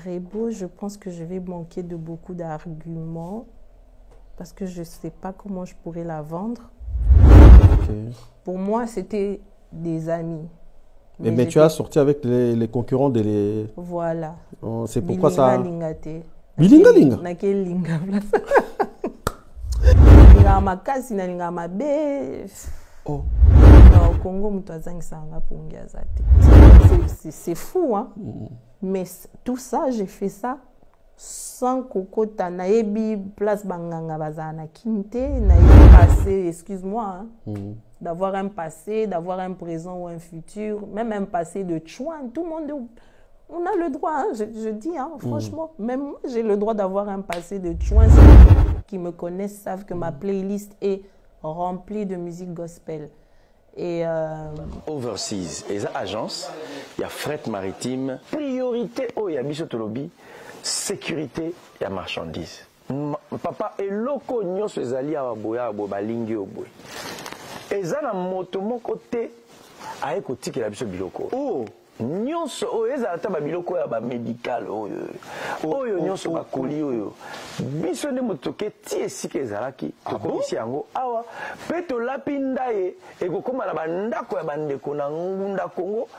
Rebo, je pense que je vais manquer de beaucoup d'arguments parce que je ne sais pas comment je pourrais la vendre. Okay. Pour moi, c'était des amis. Mais tu as sorti avec les concurrents de les... Voilà. Oh, c'est pourquoi ça... Bilinga linga. Naquele linga. Linga makasi na linga mabe. Oh. Au Congo, c'est fou, hein? Mais tout ça, j'ai fait ça sans kokota naebi place banganga bazana kinte naebi passé, excuse-moi, hein, d'avoir un passé, d'avoir un présent ou un futur, même un passé de chouan, tout le monde, on a le droit, hein, je dis, hein, franchement, même moi j'ai le droit d'avoir un passé de chouan. Ceux qui me connaissent savent que ma playlist est remplie de musique gospel. Et Overseas, et ça agence, il y a fret maritime, priorité au Yabisotolobi, sécurité et marchandises. Papa et loko nyos ezali ababoya aboba lingi oboy. Eza na moto mon côté aye kotiki la biso biloko. Oh nyonso oyo ezala ta ba biloko ya ba médical oyo nyonso bakoli oyo biso nde motoke ti esika ezalaki tokomisi yango awa pe tolapinda ye ekokoma na bandako ya bandeko na ngunda Congo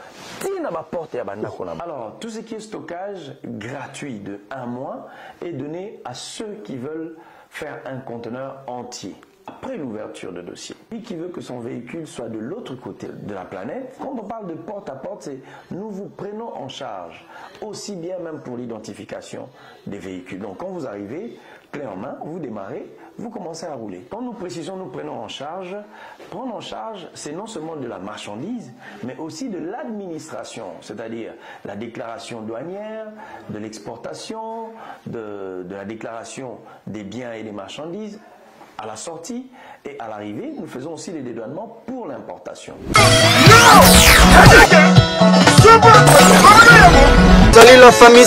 ti na baporte ya bandako na. Alors tout ce qui est stockage gratuit de 1 mois est donné à ceux qui veulent faire un conteneur entier. Après l'ouverture de dossier, lui qui veut que son véhicule soit de l'autre côté de la planète, quand on parle de porte à porte, c'est nous vous prenons en charge, aussi bien même pour l'identification des véhicules. Donc quand vous arrivez, clé en main, vous démarrez, vous commencez à rouler. Quand nous précisons nous prenons en charge, prendre en charge, c'est non seulement de la marchandise, mais aussi de l'administration, c'est-à-dire la déclaration douanière, de l'exportation, de la déclaration des biens et des marchandises, à la sortie et à l'arrivée, nous faisons aussi les dédouanements pour l'importation. Salut la famille,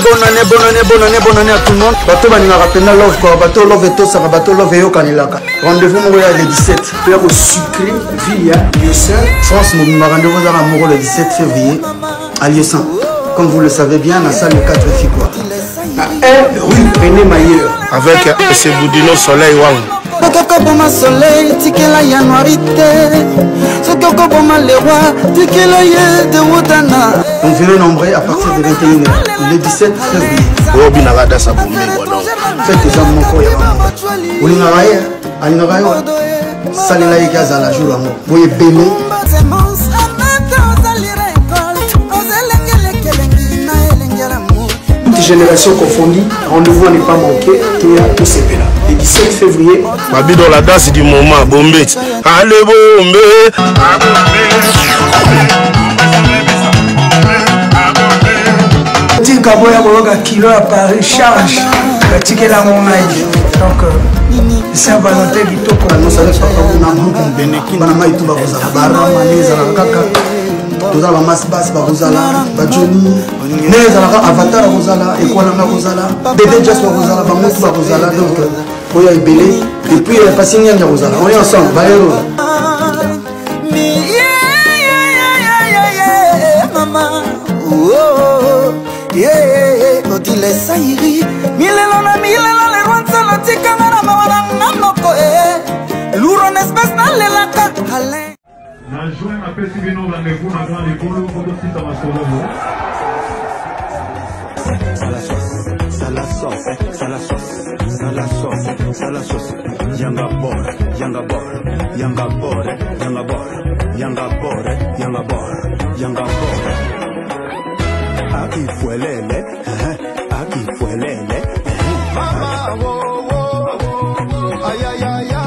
bonne année à tout le monde. Bateau Baninga Rapena Love, quoi. Bateau Love et tout ça, bateau Love et Yokanilaka. Rendez-vous le 17. Père au sucré, Villa, Lieusaint. France, nous rendez-vous le 17 février à Lieusaint. Comme vous le savez bien, la salle 4 filles quoi. À 1 rue René Mailleur. Avec ce Boudino Soleil Wang. Sokoko boma soleil, tikela yanuarité. Sokoko boma le roi, tikela ye de Wotana. Donc venez nombreux à partir de 21h, le 17 février. Oh, binagada sa boumé, voilà. Faites les hommes moko ya mama. Olingaraye, alingaraye. Salela ikaza la jour amour. Voyez béné. Génération confondue, rendez-vous à ne pas manquer, qui est à tous ces là. Le 17 février. Babi dans la danse du moment, Bombé. Allez, Bombé. Petit Kaboya Bologa kilo à Paris, charge. La ticket la mon aïe. Donc, c'est un Valentin qui toque. Nous savons pas comment on a un bénéfice. On a maï tout barosa. Barra, Maneza, Kaka. Tout ça, Mas Bass, Barozala, Bajoni. Neza, Avatar, Rosala, Equalanga Rosala. Dédé Just Rosala, Bamoutou Rosala. Donc, Oya est belé. Et puis, il est passé Nyanga Rosala. On est ensemble, Valero. Maman. Oh, yeah, Odile Saïri. Milena, le roi de Salati, Camara, Mawanamoko, Louron espèce dans les lacs. Alain. Na juin na pesi bino rendez-vous na grand école pour sita masolo. Sala sauce. Yanga bor. Aquí fue lele. Mama, ay, ay, ay, ay.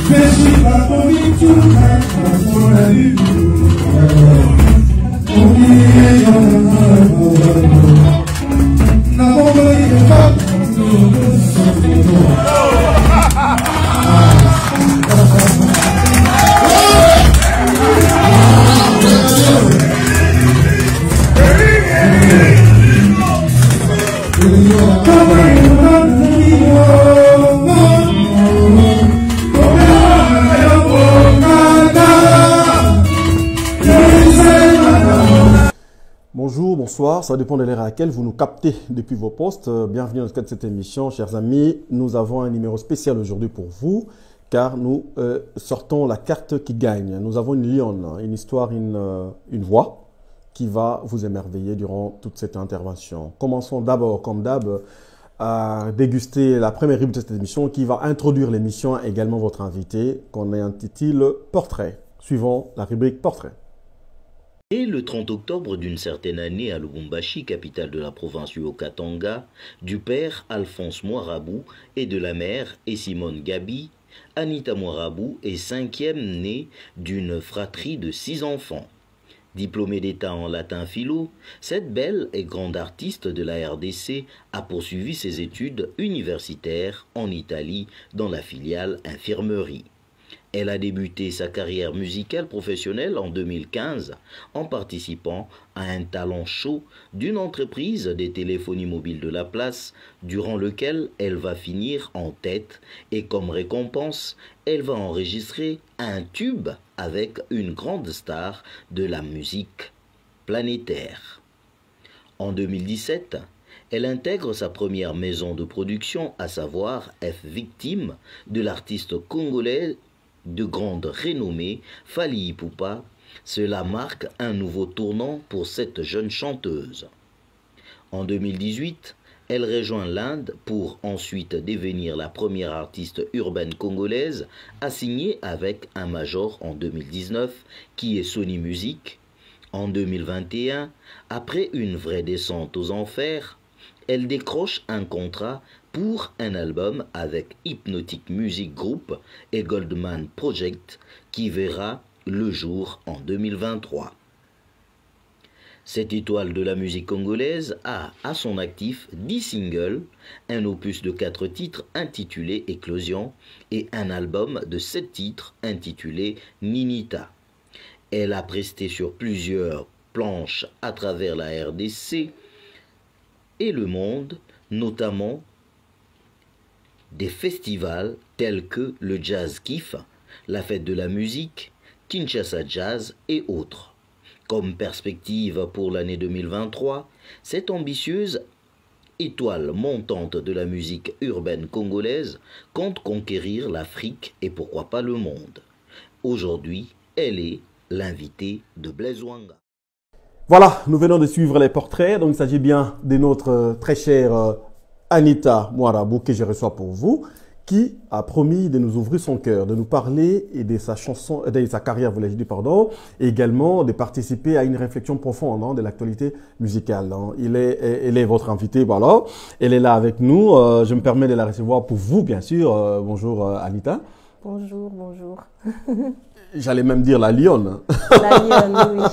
Fais-tu pas pour vivre tout le monde. Bonjour, bonsoir, ça dépend de l'heure à laquelle vous nous captez depuis vos postes. Bienvenue dans le cadre de cette émission, chers amis. Nous avons un numéro spécial aujourd'hui pour vous, car nous sortons la carte qui gagne. Nous avons une lionne, une histoire, une voix qui va vous émerveiller durant toute cette intervention. Commençons d'abord, comme d'hab, à déguster la première rubrique de cette émission qui va introduire l'émission, également votre invité, qu'on intitule Portrait. Suivons la rubrique Portrait. Et le 30 octobre d'une certaine année à Lubumbashi, capitale de la province du Haut-Katanga, du père Alphonse Moirabou et de la mère Simone Gabi, Anita Moirabou est cinquième née d'une fratrie de 6 enfants. Diplômée d'État en latin philo, cette belle et grande artiste de la RDC a poursuivi ses études universitaires en Italie dans la filiale infirmerie. Elle a débuté sa carrière musicale professionnelle en 2015 en participant à un talent show d'une entreprise des téléphonies mobiles de la place, durant lequel elle va finir en tête et comme récompense, elle va enregistrer un tube avec une grande star de la musique planétaire. En 2017, elle intègre sa première maison de production, à savoir F Victime, de l'artiste congolais de grande renommée, Fally Ipupa. Cela marque un nouveau tournant pour cette jeune chanteuse. En 2018, elle rejoint l'Inde pour ensuite devenir la première artiste urbaine congolaise à signer avec un major en 2019, qui est Sony Music. En 2021, après une vraie descente aux enfers, elle décroche un contrat pour un album avec Hypnotic Music Group et Goldman Project qui verra le jour en 2023. Cette étoile de la musique congolaise a à son actif 10 singles, un opus de 4 titres intitulé Éclosion et un album de 7 titres intitulé Ninita. Elle a presté sur plusieurs planches à travers la RDC et le monde, notamment des festivals tels que le Jazz Kiff, la Fête de la musique, Kinshasa Jazz et autres. Comme perspective pour l'année 2023, cette ambitieuse étoile montante de la musique urbaine congolaise compte conquérir l'Afrique et pourquoi pas le monde. Aujourd'hui, elle est l'invitée de Blaise Wanga. Voilà, nous venons de suivre les portraits. Donc, il s'agit bien de notre très chère Anita Moirabou que je reçois pour vous, qui a promis de nous ouvrir son cœur, de nous parler et de sa chanson, de sa carrière, voulais-je dire, pardon, et également de participer à une réflexion profonde de l'actualité musicale. Elle est votre invitée, voilà. Elle est là avec nous. Je me permets de la recevoir pour vous, bien sûr. Bonjour Anita. Bonjour, bonjour. J'allais même dire la lionne. La lionne, oui,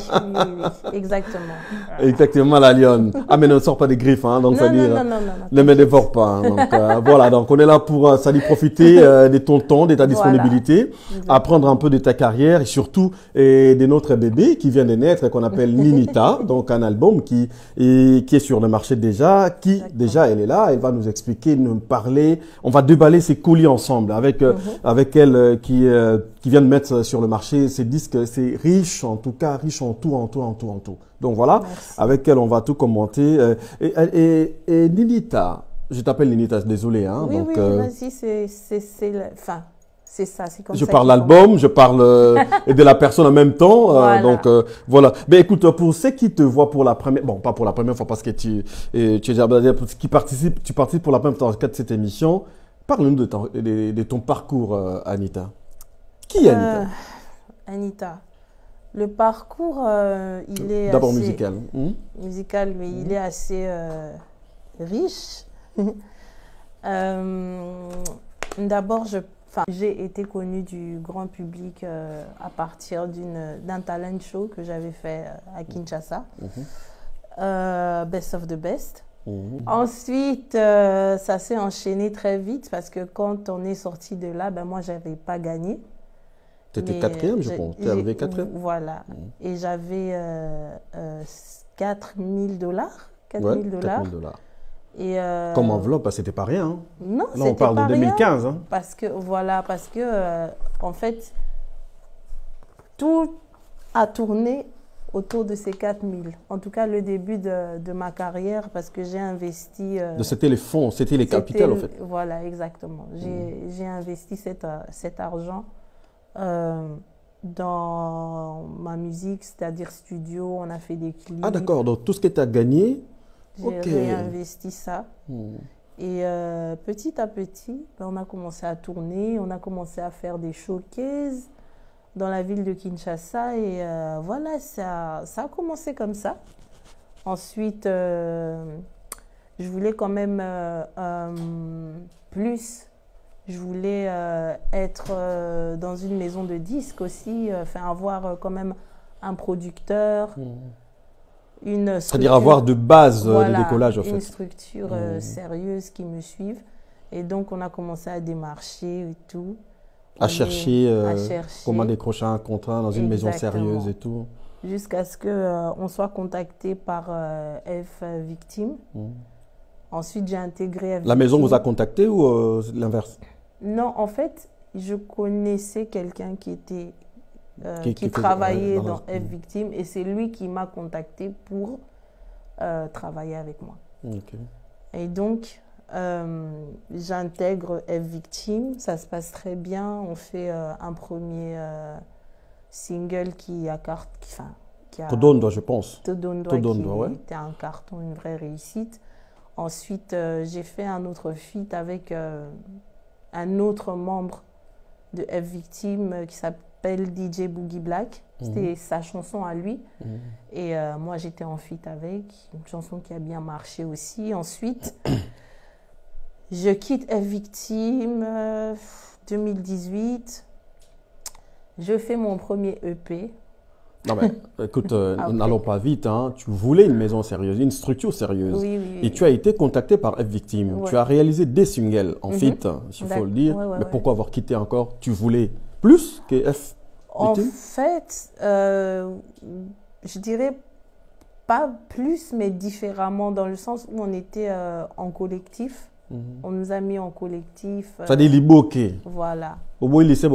exactement. Exactement, la lionne. Ah, mais ne sort pas des griffes, hein, donc ça dit, non. ne me dévore pas. Hein, donc, voilà, donc on est là pour, ça dit, profiter de ton temps, de ta disponibilité, apprendre un peu de ta carrière et surtout de notre bébé qui vient de naître, qu'on appelle Ninita, donc un album qui est sur le marché déjà, déjà elle est là, elle va nous expliquer, nous parler, on va déballer ses colis ensemble avec elle qui vient de mettre sur le marché ces disques, c'est riche en tout cas, riche en tout. Donc voilà, merci. Avec elle on va tout commenter. Et Ninita, je t'appelle Ninita, désolé. Hein, oui, donc, vas-y, c'est ça, c'est comme ça. Je parle l'album, je parle de la personne en même temps. Voilà. Donc voilà. Mais écoute, pour ceux qui te voient pour la première, bon pas pour la première fois parce que tu participes pour la première fois dans le cadre de cette émission, parle-nous de ton parcours, Anita. Qui est Anita? Anita. Le parcours, il est d'abord assez... musical. Musical, mais il est assez riche. D'abord, j'ai été connue du grand public à partir d'un talent show que j'avais fait à Kinshasa. Best of the Best. Ensuite, ça s'est enchaîné très vite parce que quand on est sorti de là, ben moi, j'avais pas gagné. Tu étais quatrième, je pense. Tu avais quatrième. Voilà. Et j'avais $4 000. $4 000. Et comme enveloppe, c'était pas rien. Hein. Non, là, on parle de 2015. Rien, hein. Parce que, en fait, tout a tourné autour de ces 4 000. En tout cas, le début de ma carrière, parce que j'ai investi... c'était les fonds, c'était les capitales, en fait. Voilà, exactement. J'ai investi cet argent dans ma musique, c'est-à-dire studio, on a fait des clips. Ah d'accord, donc tout ce que tu as gagné... J'ai réinvesti ça. Et petit à petit, ben, on a commencé à tourner, on a commencé à faire des showcases dans la ville de Kinshasa. Et voilà, ça a commencé comme ça. Ensuite, je voulais quand même plus. Je voulais être dans une maison de disques aussi, avoir quand même un producteur. C'est-à-dire avoir de base de décollage, en fait. Une structure sérieuse qui me suive. Et donc, on a commencé à démarcher et tout. À chercher comment décrocher un contrat dans une maison sérieuse et tout. Jusqu'à ce qu'on soit contacté par F Victime. Ensuite, j'ai intégré F Victime. La maison vous a contacté ou l'inverse? Non, en fait, je connaissais quelqu'un qui était... qui travaillait dans F Victime et c'est lui qui m'a contacté pour travailler avec moi. Et donc, j'intègre F Victime, ça se passe très bien. On fait un premier single qui a Todondwa, je pense. Todondwa, qui était un carton, une vraie réussite. Ensuite, j'ai fait un autre feat avec un autre membre de F Victime qui s'appelle DJ Boogie Black. C'était sa chanson à lui. Et moi, j'étais en feat avec. Une chanson qui a bien marché aussi. Ensuite, je quitte F Victime 2018. Je fais mon premier EP. Non mais écoute, n'allons pas vite. Hein. Tu voulais une maison sérieuse, une structure sérieuse. Et tu as été contacté par F Victime. Tu as réalisé des singles en feat, s'il faut le dire. Mais pourquoi avoir quitté encore? Tu voulais plus que F Victime? En fait, je dirais pas plus, mais différemment, dans le sens où on était en collectif. On nous a mis en collectif. C'est-à-dire Liboké. Voilà. Au bout, lycée,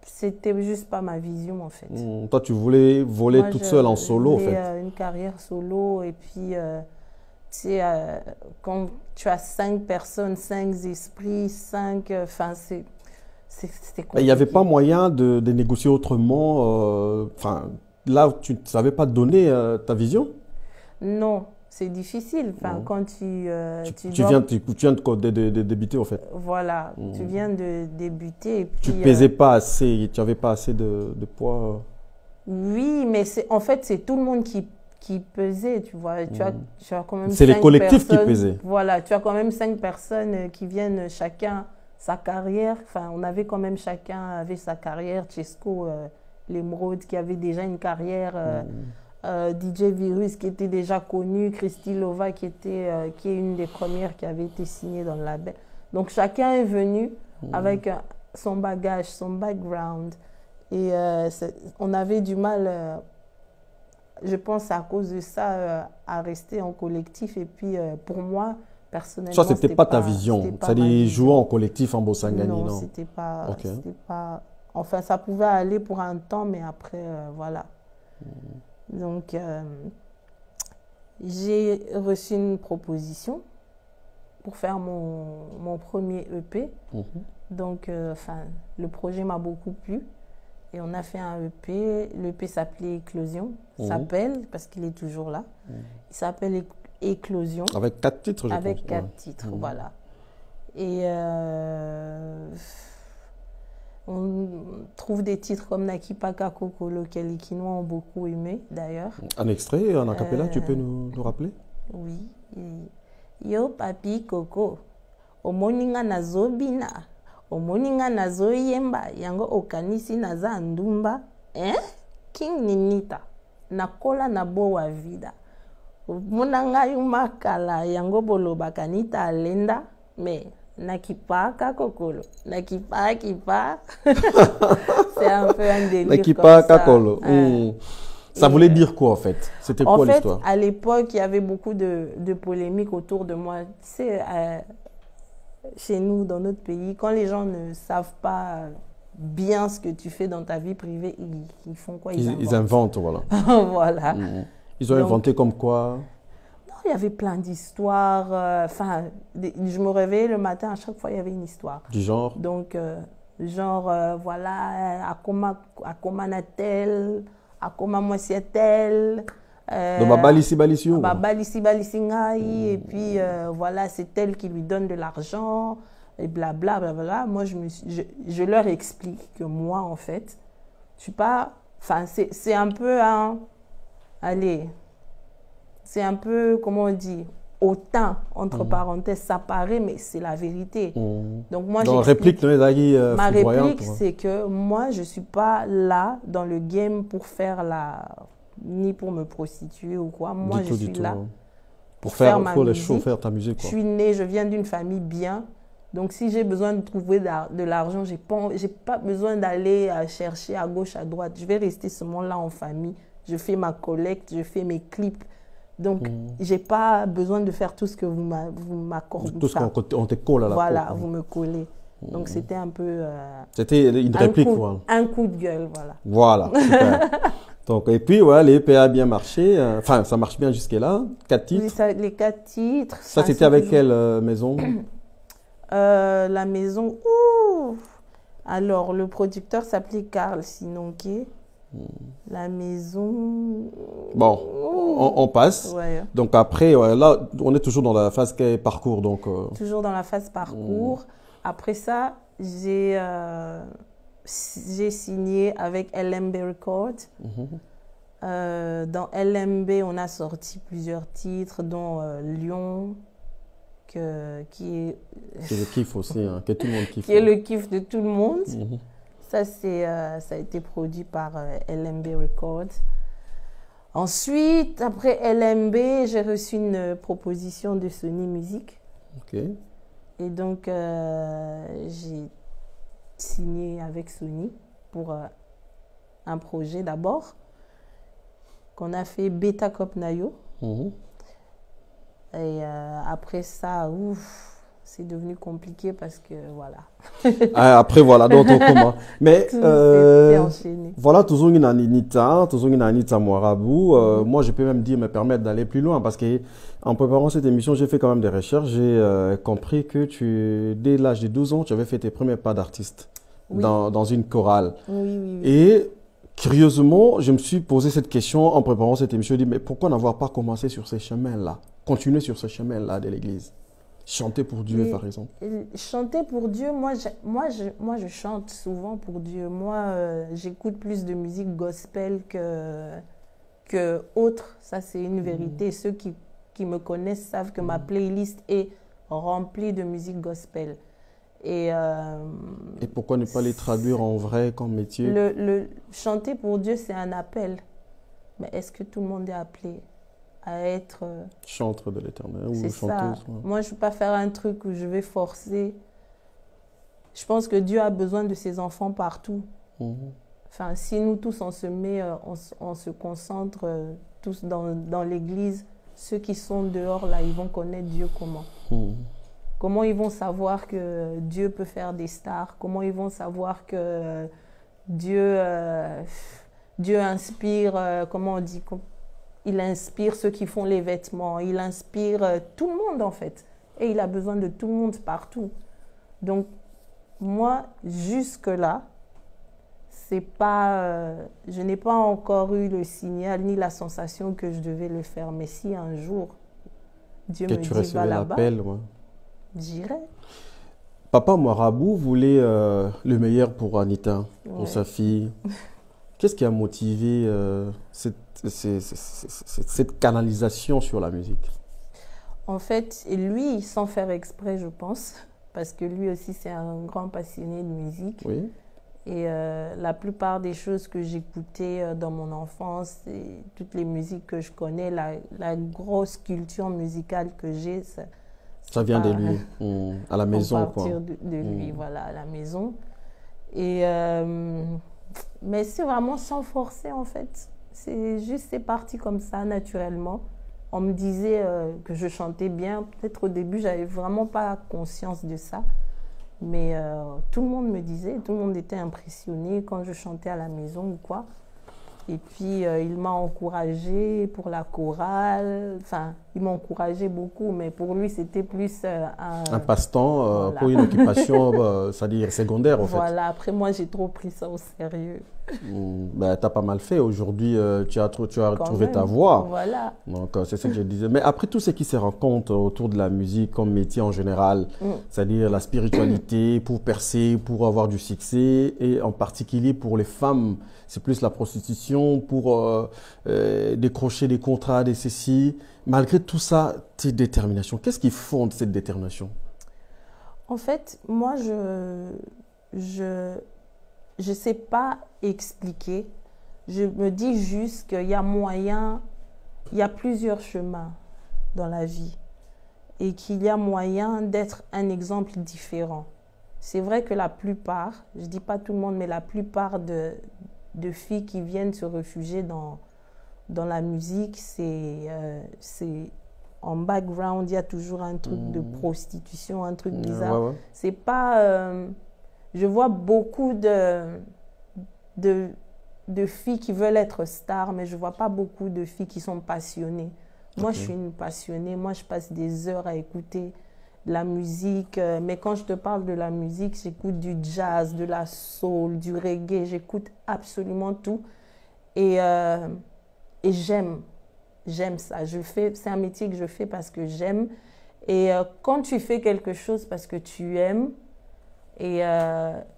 c'était juste pas ma vision, en fait. Toi, tu voulais voler toute seule en solo, en fait. Une carrière solo, et puis, tu sais, quand tu as 5 personnes, 5 esprits, 5... Enfin, c'était compliqué. Il n'y avait pas moyen de négocier autrement. Là, tu ne savais pas donner ta vision? Non, c'est difficile. Quand tu viens de débuter, en fait. Voilà, tu viens de débuter. Et puis, tu ne pesais pas assez, tu n'avais pas assez de poids. Oui, mais en fait, c'est tout le monde qui pesait, tu vois. Tu as quand même c'est les collectifs qui pesaient. Voilà, tu as quand même 5 personnes qui viennent chacun sa carrière. Enfin, on avait quand même chacun avait sa carrière. Chesco, l'Émeraude qui avait déjà une carrière. DJ Virus qui était déjà connu, Christy Lova qui est une des premières qui avait été signée dans le label. Donc chacun est venu avec son bagage, son background. Et on avait du mal, je pense à cause de ça, à rester en collectif. Et puis pour moi, personnellement, ça, c'était pas ta vision. C'est-à-dire jouer en collectif en Bossangani, non? Non, c'était pas, pas... Enfin, ça pouvait aller pour un temps, mais après, voilà. Donc, j'ai reçu une proposition pour faire mon premier EP. Donc, le projet m'a beaucoup plu. Et on a fait un EP. L'EP s'appelait Éclosion. S'appelle, parce qu'il est toujours là. Il s'appelle Éclosion. Avec 4 titres, je pense. Avec 4 titres, voilà. Et... on trouve des titres comme Naki Paka Kokolo que les Kinois ont beaucoup aimé d'ailleurs. Un extrait, un acapella, tu peux nous rappeler? Oui. Yo papi Koko, omoninga nazobina, omoninga nazoyemba, yango okanisi naza ndumba, King Ninita. nakola na boa vida. Munanga yumakala yango bolo bakanita alenda mais nakipa kakokolo nakipa kipa. C'est un peu un délire nakipa comme ça. kakolo. Ça voulait dire quoi en fait? C'était quoi l'histoire? En fait, à l'époque, il y avait beaucoup de polémiques autour de moi. Tu sais, chez nous, dans notre pays, quand les gens ne savent pas bien ce que tu fais dans ta vie privée, ils font quoi? Ils inventent, voilà. Voilà. Ils ont inventé comme quoi? Non, il y avait plein d'histoires. Enfin, je me réveillais le matin, à chaque fois, il y avait une histoire. Du genre? Donc, voilà, Akoma Natel, Akoma Moisietel. Et puis voilà, c'est elle qui lui donne de l'argent et blabla, blabla. Moi, je leur explique que moi, en fait, je suis pas. Enfin, c'est un peu un. Allez, c'est un peu, comment on dit, autant, entre parenthèses, ça paraît, mais c'est la vérité. Donc, moi, ma réplique, c'est que moi, je ne suis pas là dans le game pour faire ni pour me prostituer ou quoi. Moi, je suis là pour faire ma les musique. shows, faire ta musique. Quoi. Je suis née, je viens d'une famille bien. Donc, si j'ai besoin de trouver de l'argent, je n'ai pas besoin d'aller chercher à gauche, à droite. Je vais rester seulement là en famille. Je fais ma collecte, je fais mes clips. Donc, je n'ai pas besoin de faire tout ce que vous m'accordez. Tout ce qu'on te colle à la Voilà, peau, vous me collez. Donc, c'était un peu... c'était une réplique, quoi. Un coup de gueule, voilà. Voilà, super. Donc, et puis, ouais, l'EP a bien marché. Enfin, ça marche bien jusque-là. 4 titres. Oui, les 4 titres. Ça, c'était avec quelle maison? La maison... Alors, le producteur s'appelait Carl Sinonké. La maison... Bon, on passe. Ouais. Donc après, là, on est toujours dans la phase parcours. Donc, toujours dans la phase parcours. Après ça, j'ai signé avec LMB Records. Dans LMB, on a sorti plusieurs titres, dont Lyon, qui est le kiff aussi, hein, que tout le monde kiffe. Qui est le kiff de tout le monde. Ça, ça a été produit par LMB Records. Ensuite, après LMB, j'ai reçu une proposition de Sony Music. Ok. Et donc, j'ai signé avec Sony pour un projet d'abord, qu'on a fait Beta Cop Nayo. Et après ça, c'est devenu compliqué parce que voilà. Après, voilà, donc on commence. Mais voilà, toujours une Anita Moirabou. Moi, je peux même me permettre d'aller plus loin parce qu'en préparant cette émission, j'ai fait quand même des recherches. J'ai compris que dès l'âge de 12 ans, tu avais fait tes premiers pas d'artiste dans une chorale. Oui. Et curieusement, je me suis posé cette question en préparant cette émission. Je me dis, mais pourquoi n'avoir pas commencé sur ces chemins-là, continuer sur ce chemin-là de l'église? Chanter pour Dieu, par exemple. Chanter pour Dieu, moi, je chante souvent pour Dieu. Moi, j'écoute plus de musique gospel que autre. Ça, c'est une vérité. Ceux qui me connaissent savent que ma playlist est remplie de musique gospel. Et pourquoi ne pas les traduire en vrai comme métier? Le chanter pour Dieu, c'est un appel. Mais est-ce que tout le monde est appelé à être chanteur de l'Éternel ou chanteuse? Ça. Moi, je ne veux pas faire un truc où je vais forcer. Je pense que Dieu a besoin de ses enfants partout. Enfin, si nous tous, on se met, on se concentre tous dans l'église, ceux qui sont dehors, là, ils vont connaître Dieu comment? Comment ils vont savoir que Dieu peut faire des stars? Comment ils vont savoir que Dieu inspire, comment on dit, il inspire ceux qui font les vêtements, il inspire tout le monde en fait. Et il a besoin de tout le monde partout. Donc, moi, jusque-là, c'est pas, je n'ai pas encore eu le signal ni la sensation que je devais le faire. Mais si un jour, Dieu me dit, va là-bas, j'irai. Papa Moirabou voulait le meilleur pour Anita, pour sa fille. Qu'est-ce qui a motivé cette canalisation sur la musique? En fait, lui, sans faire exprès, je pense, parce que lui aussi, c'est un grand passionné de musique. Oui. Et la plupart des choses que j'écoutais dans mon enfance, et toutes les musiques que je connais, la grosse culture musicale que j'ai, ça vient de lui, à la maison. À partir de lui, voilà, à la maison. Et, mais c'est vraiment sans forcer, en fait. C'est parti comme ça, naturellement. On me disait que je chantais bien. Peut-être au début, je n'avais vraiment pas conscience de ça. Mais tout le monde me disait, tout le monde était impressionné quand je chantais à la maison ou quoi. Et puis, il m'a encouragée pour la chorale. Enfin, il m'a encouragé beaucoup, mais pour lui, c'était plus un passe-temps, voilà. Pour une occupation, c'est-à-dire secondaire, en fait. Voilà, après, moi, j'ai trop pris ça au sérieux. Ben, tu as pas mal fait. Aujourd'hui, tu as trouvé ta voie. Voilà. Donc, c'est ce que je disais. Mais après, tout ce qui se rencontre autour de la musique comme métier en général, c'est-à-dire la spiritualité pour percer, pour avoir du succès, et en particulier pour les femmes, c'est plus la prostitution, pour décrocher des contrats, des ceci. Malgré tout ça, tes déterminations, qu'est-ce qui fonde cette détermination? En fait, moi, je sais pas expliquer. Je me dis juste qu'il y a moyen, il y a plusieurs chemins dans la vie et qu'il y a moyen d'être un exemple différent. C'est vrai que la plupart, je dis pas tout le monde, mais la plupart de filles qui viennent se réfugier dans la musique, c'est en background, il y a toujours un truc de prostitution, un truc bizarre. Ouais. C'est pas... je vois beaucoup de filles qui veulent être stars, mais je vois pas beaucoup de filles qui sont passionnées. Moi, je suis une passionnée. Moi, je passe des heures à écouter de la musique. Mais quand je te parle de la musique, j'écoute du jazz, de la soul, du reggae. J'écoute absolument tout. Et j'aime ça. C'est un métier que je fais parce que j'aime. Et quand tu fais quelque chose parce que tu aimes, et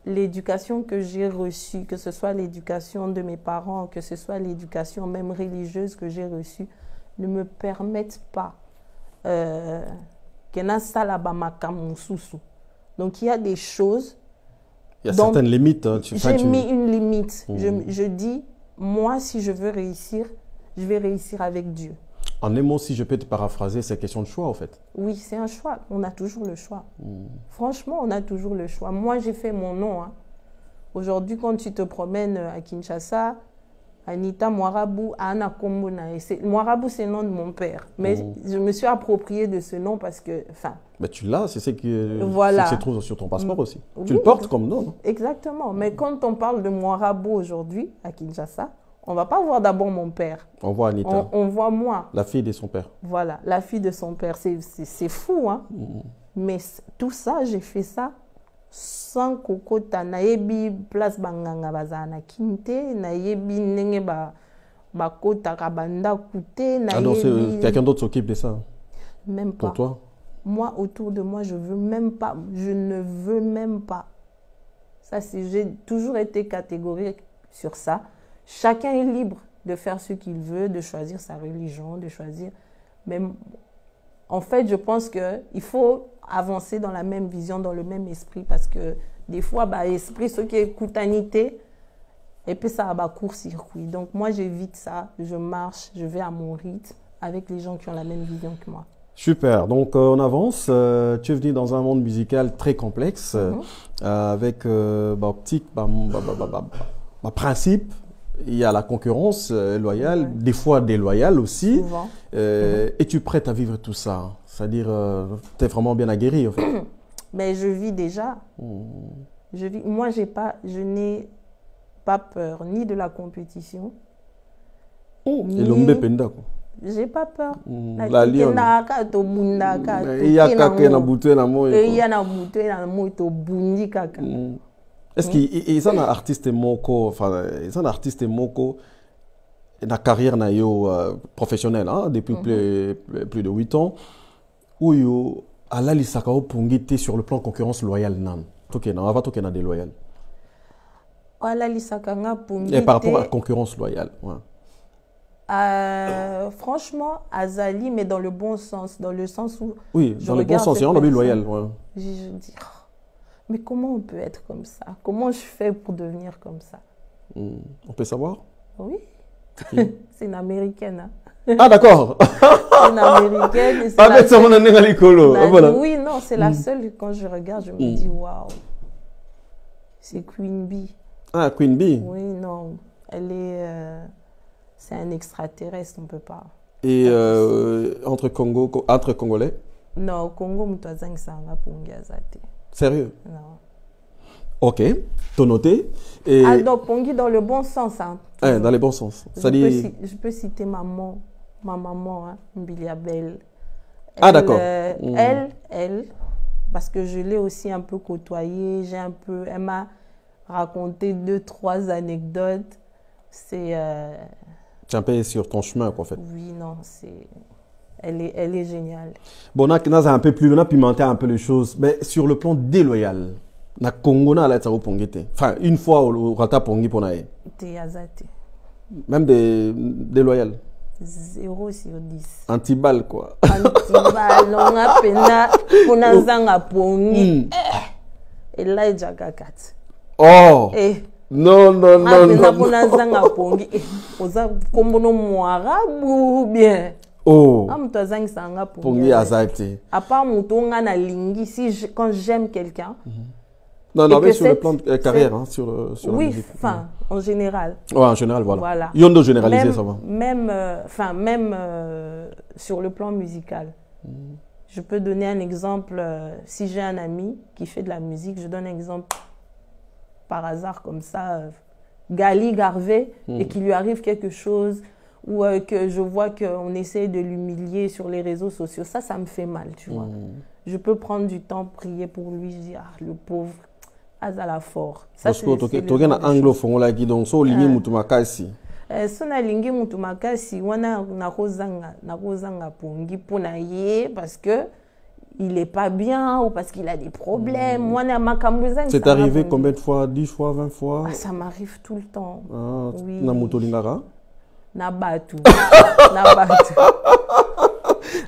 l'éducation que j'ai reçue, que ce soit l'éducation de mes parents, que ce soit l'éducation même religieuse que j'ai reçue, ne me permettent pas donc il y a des choses... Il y a certaines limites. J'ai mis une limite. Je dis, moi, si je veux réussir, je vais réussir avec Dieu. En un mot, si je peux te paraphraser, c'est question de choix, en fait. Oui, c'est un choix. On a toujours le choix. Franchement, on a toujours le choix. Moi, j'ai fait mon nom. Hein. Aujourd'hui, quand tu te promènes à Kinshasa, Anita Moirabou, Anna Kombona. Moirabou, c'est le nom de mon père. Mais je me suis appropriée de ce nom parce que... Mais tu l'as, c'est ce qui se trouve sur ton passeport aussi. Oui, tu le portes comme nom. Non? Exactement. Mais quand on parle de Moirabou aujourd'hui, à Kinshasa, on ne va pas voir d'abord mon père. On voit Anita. On voit moi. La fille de son père. Voilà, la fille de son père. C'est fou, hein. Mais tout ça, j'ai fait ça sans kokota. Naebi place banganga bazana kinte, naebi nenge ba kota kabanda kute, Ah non, quelqu'un d'autre s'occupe de ça. Même pas. Pour toi? Moi, autour de moi, je veux même pas. Je ne veux même pas. Ça, j'ai toujours été catégorique sur ça. Chacun est libre de faire ce qu'il veut, de choisir sa religion, de choisir... Mais en fait, je pense qu'il faut avancer dans la même vision, dans le même esprit, parce que des fois, esprit, ce qui est coutanité, et puis ça va court-circuit. Donc moi, j'évite ça, je marche, je vais à mon rythme, avec les gens qui ont la même vision que moi. Super, donc on avance. Tu es venu dans un monde musical très complexe, avec principe. Il y a la concurrence loyale, des fois déloyale aussi. Souvent. Et tu es prête à vivre tout ça? C'est-à-dire, tu es vraiment bien aguerrie, en fait. Mais je vis déjà. Moi, je n'ai pas peur ni de la compétition. J'ai pas peur. La lionne. Est-ce qu'il y a un artiste moko, enfin, ils ont un artiste moko, la carrière professionnelle, hein, depuis plus de 8 ans, où il a l'alisakao pungité sur le plan concurrence loyale nan. Tokena, on va tokena déloyal. Et par rapport à la concurrence loyale, ouais. Franchement, Azali, mais dans le bon sens, dans le sens où... Oui, dans le bon sens, c'est un loyal. Ouais. Je dis... mais comment on peut être comme ça? Comment je fais pour devenir comme ça? On peut savoir? Oui. C'est une américaine. Hein. Ah, d'accord. C'est une américaine. Et Ah, mais ça, on en est à l'école. Voilà. Oui, non, c'est la seule. Quand je regarde, je me dis, waouh. C'est Queen Bee. Ah, Queen Bee. Oui, non. Elle est. C'est un extraterrestre, on ne peut pas. Et entre Congolais? Non, au Congo, Moutouazang, ça n'a pas de Sérieux? Non. Ok, t'as noté. Et... Ah, donc, Pongi dans le bon sens. Hein, dans le bon sens. Je peux citer ma maman, hein, Mbilia Belle. Ah, d'accord. Elle, parce que je l'ai aussi un peu côtoyée, elle m'a raconté 2-3 anecdotes. C'est... Tu es un peu sur ton chemin, quoi, en fait. Oui, non, elle est géniale. Bon, on a un peu plus, on a pimenté un peu les choses, mais sur le plan déloyal, na Congo na la tsao pongete. Enfin, une fois au rata pongi pour nae. T'es azate. Même déloyal. 0 sur 10. Anti-balle, quoi. Anti-balle, on a pena pour nazanga pongi. Et là, il y a 4. Oh! Non. Pour nazanga pongi. Oza kombono moarabu bien. Oh! Pongi azate. À part mon tonga na lingi, quand j'aime quelqu'un. Non, mais sur le plan de carrière, hein, sur la musique. Enfin, en général. Ouais, en général, voilà. Yondo généralisé, ça va. Même sur le plan musical. Je peux donner un exemple. Si j'ai un ami qui fait de la musique, je donne un exemple par hasard comme ça. Gali Garvey, et qu'il lui arrive quelque chose, ou que je vois qu'on essaie de l'humilier sur les réseaux sociaux. Ça me fait mal, tu vois. Je peux prendre du temps, prier pour lui. Je dis, le pauvre. Azala fort. Parce que tu as un anglophone là qui donc so lingi mutumakasi. Sona lingi mutumakasi wana nakozanga pongi pona ye parce que il est pas bien ou parce qu'il a des problèmes. Wana makambuzanga. C'est arrivé combien de fois? 10 fois, 20 fois? Ah, ça m'arrive tout le temps. Ah, oui. Na mutolingara? Na batu. Na batu.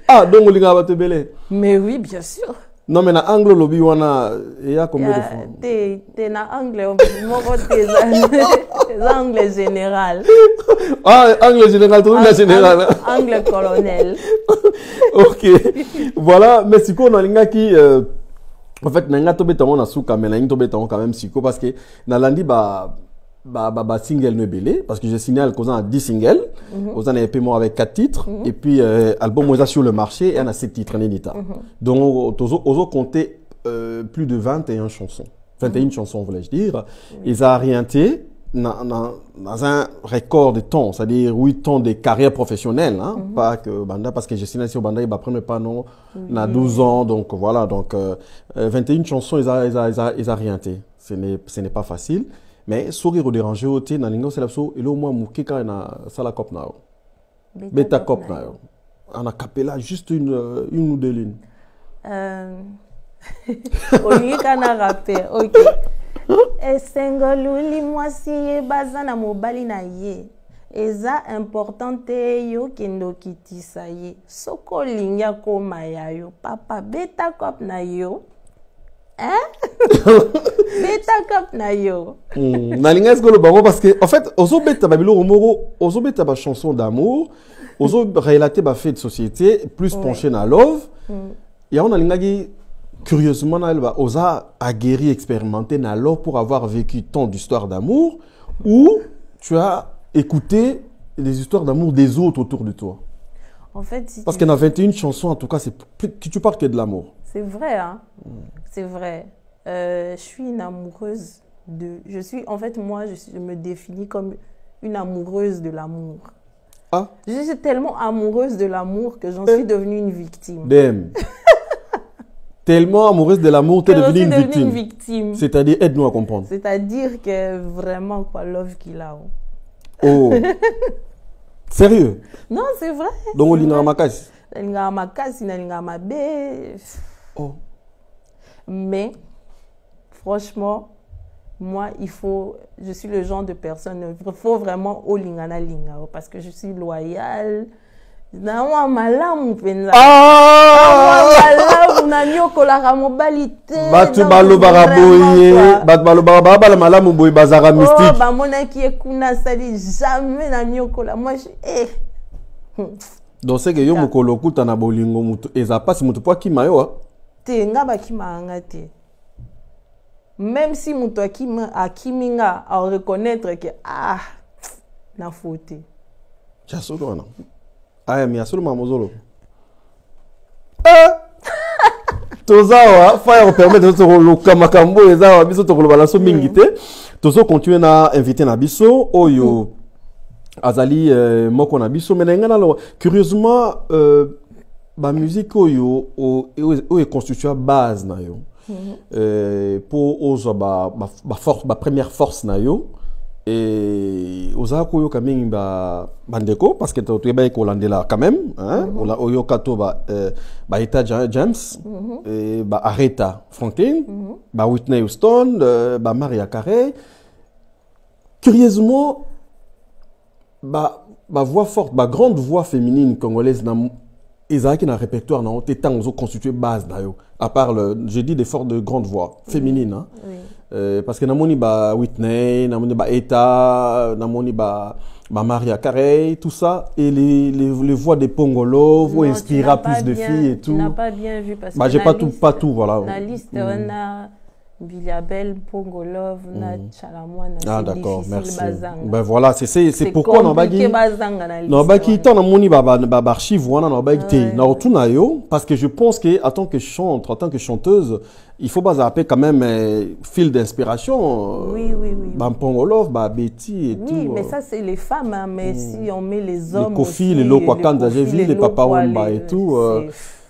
Ah, donc linga batu belé. Mais oui, bien sûr. Non, mais na anglo lobby wana il y a combien de fois? T'es na anglais, t'es anglais général. Ah, anglais général, tout le général. Anglais colonel. Ok. Voilà, mais si on a linga qui en fait nanga to beta on a souka mais nanga to beta on quand même siko parce que na landi ba single ne belé parce que j'ai signé à 10 singles, aux années paiement avec 4 titres et puis album moi sur le marché et on a 7 titres en état. Donc aux compté plus de 21 chansons. 21 chansons voulais-je dire. Ils ont orienté dans un record de temps, c'est-à-dire 8 ans de carrière professionnelle, hein, pas que Banda, parce que j'ai signé sur Banda, il va prendre pas non, on a 12 ans, donc voilà, donc 21 chansons, ils ont orienté. Ce n'est pas facile. Mais sourire au déranger au thé, dans l'ingo c'est l'abso, et là au moins mouké quand na sala cop na. Beta cop na. On a capella juste une ou deux lignes. Oli kana rappé, ok. Esengoluli mwasi ye bazana mobali na ye. Eza importante yo kendo kitisa ye. Soko linya koma ya yo. Papa beta cop na yo. Hein? Beta cop na yo. Nalinga est-ce bango parce que en fait ozo beta babilo romoro ozo beta ba chanson d'amour ozo relater ba fait de société plus penché na love ya on nalinga gi curieusement na ba oza aguerri expérimenté na love pour avoir vécu tant d'histoires d'amour ou tu as écouté les histoires d'amour des autres autour de toi. En fait, si parce qu'il y en a 21 chansons, en tout cas, tu parles que de l'amour. C'est vrai, hein. C'est vrai. Je suis une amoureuse de... En fait, moi, je me définis comme une amoureuse de l'amour. Ah. Je suis tellement amoureuse de l'amour que j'en suis devenue une victime. Damn. Tellement amoureuse de l'amour, tu es devenue une victime. C'est-à-dire, aide-nous à comprendre. C'est-à-dire que vraiment, quoi, love qu'il a. Oh. Sérieux? Non, c'est vrai. Donc, on linga makasi. Linga makasi, linga mabe. Oh. Mais, franchement, moi, je suis le genre de personne, il faut vraiment au lingana linga parce que je suis loyale, Na wa malamu penza. Ah! Malamu na nyokola ka mobilité. Batu balobara boye, batu balobara bala malamu boye bazara mystique. Oh, ba mona ki ekuna sali jamais na nyokola. Moi Donc c'est que yo mokolo kuta na bolingo mutu eza pasi mutu po ki mayo. Te nga ba ki maanga te. Même si mutu akiminga à reconnaître que na faute. Cha solo na. Aya mi asolo mamozolo. Tozawa fire permettre de loka makambo ezawa biso to kolobala so mingi te. Tozo continuer na inviter na biso oyo azali moko na biso mais nga na curieusement ba musique oyo o est constitué base na yo. Pour ozo ba force ba première force na yo. Et ozako yo kamingi ba bandeko parce que tu es bien colandela quand même hein oyo kato ba Etta James et ba Aretha Franklin ba Whitney Houston ba Mariah Carey. Curieusement ba voix forte ba grande voix féminine congolaise na ezaki na répertoire na te tant ozo constituer base na yo à part j'ai dit des fortes de grandes voix féminines hein. Parce que namoni ba Whitney, namoni ba Etta, namoni ba Mariah Carey, tout ça et les voix des Pongolo inspirera plus de filles et tout. Tu n'as pas bien vu parce que j'ai pas tout voilà. La liste on a Biliabel, Pongolov, na Chalamwana. Ah d'accord, merci. Ben voilà, c'est pourquoi on va dire. Non ba qui tant namoni ba archive wana na ba té na otuna yo parce que je pense que en tant que chanteuse il faut pas appeler quand même fil d'inspiration. Oui. Bah Pongolov, bah Betty et tout. Oui, mais ça c'est les femmes, hein, mais si on met les hommes. Les Kofi, les Lokwakanda, j'ai vu les Papa Wamba et tout.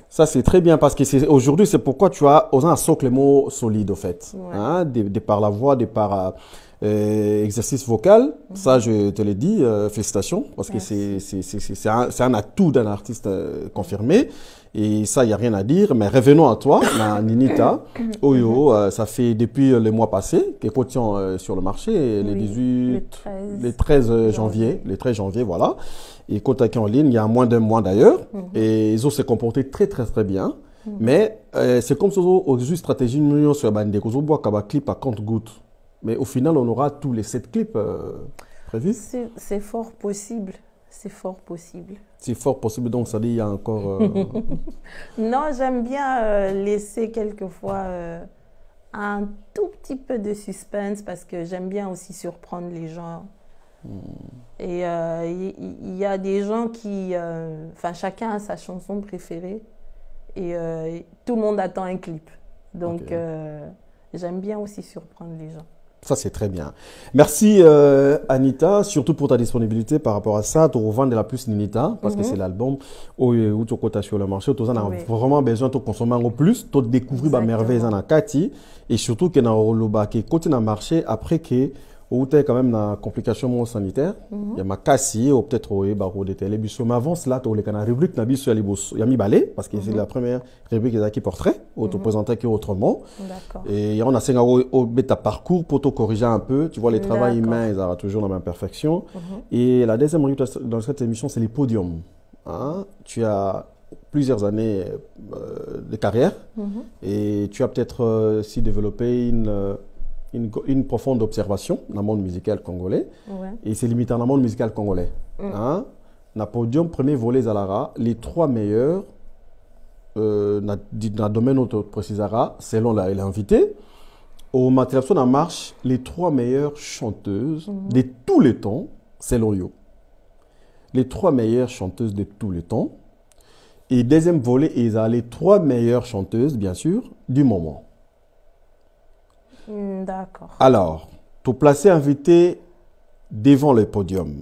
Ça c'est très bien parce que aujourd'hui c'est pourquoi tu as osé un socle mot solide au fait. Ouais. Hein, de par la voix, de par exercice vocal. Ça je te l'ai dit, félicitations parce que c'est un atout d'un artiste confirmé. Et ça, il n'y a rien à dire. Mais revenons à toi, Ninita. Oyo, ça fait depuis le mois passé qu'elle contient sur le marché, le 13 janvier. Le 13 janvier, voilà. Et contacté en ligne, il y a moins d'un mois d'ailleurs. Et ils ont se comporté très bien. Mais c'est comme ça, aux stratégies de sur la bande de Kozobo, qui a un clip à compte-gouttes. Mais au final, on aura tous les 7 clips prévus. C'est fort possible. C'est fort possible. C'est fort possible, donc ça dit il y a encore... Non, j'aime bien laisser quelquefois un tout petit peu de suspense parce que j'aime bien aussi surprendre les gens. Et il y a des gens qui... Enfin, chacun a sa chanson préférée et tout le monde attend un clip. Donc, j'aime bien aussi surprendre les gens. Ça, c'est très bien. Merci, Anita, surtout pour ta disponibilité par rapport à ça. Tu revends de la plus Ninita, parce que c'est l'album où tu as sur le marché. Tu as vraiment besoin de consommer en plus, de découvrir la merveille en Kati. Et surtout que dans le côté dans le marché, après que tu as quand même une complication sanitaire, il y a ma cassie, ou peut-être des télévisions. Mais avant cela, tu as la rubrique il y a mis balai, parce que c'est la première rubrique qui est portrait, où tu présentes autrement. Et on a un parcours pour te corriger un peu. Tu vois, les travaux humains, ils ont toujours la même perfection. Et la deuxième rubrique dans cette émission, c'est les podiums. Hein? Tu as plusieurs années de carrière et tu as peut-être aussi développé une profonde observation dans le monde musical congolais. Et c'est limité dans le monde musical congolais. Hein? Dans le podium, premier volet Zalara, les 3 meilleurs, dans le domaine où tu préciseras, selon l'invité, au matériel en marche, les 3 meilleures chanteuses de tous les temps, selon Yo. Les 3 meilleures chanteuses de tous les temps. Et deuxième volet, ils ont les 3 meilleures chanteuses, bien sûr, du moment. D'accord. Alors, tu placer invité devant le podium.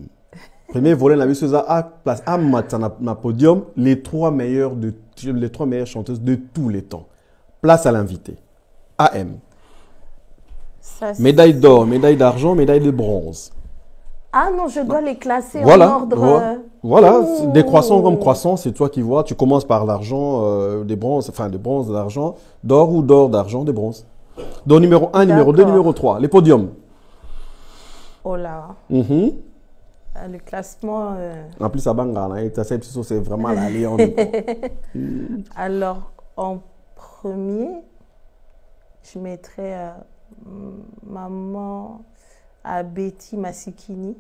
Premier volet, la mise à place à na podium les 3 meilleures chanteuses de tous les temps. Place à l'invité. AM. Médaille d'or, médaille d'argent, médaille de bronze. Ah non, je dois les classer en ordre. Voilà, décroissant comme croissant, c'est toi qui vois. Tu commences par l'argent, des bronzes, enfin des bronzes, d'argent, d'or ou d'or, d'argent, des bronzes. Donc numéro 1, numéro 2, numéro 3, les podiums. Oh là. Le classement... En plus, à Bangana, c'est vraiment la Lyon. Alors, en premier, je mettrais maman Abeti Masikini.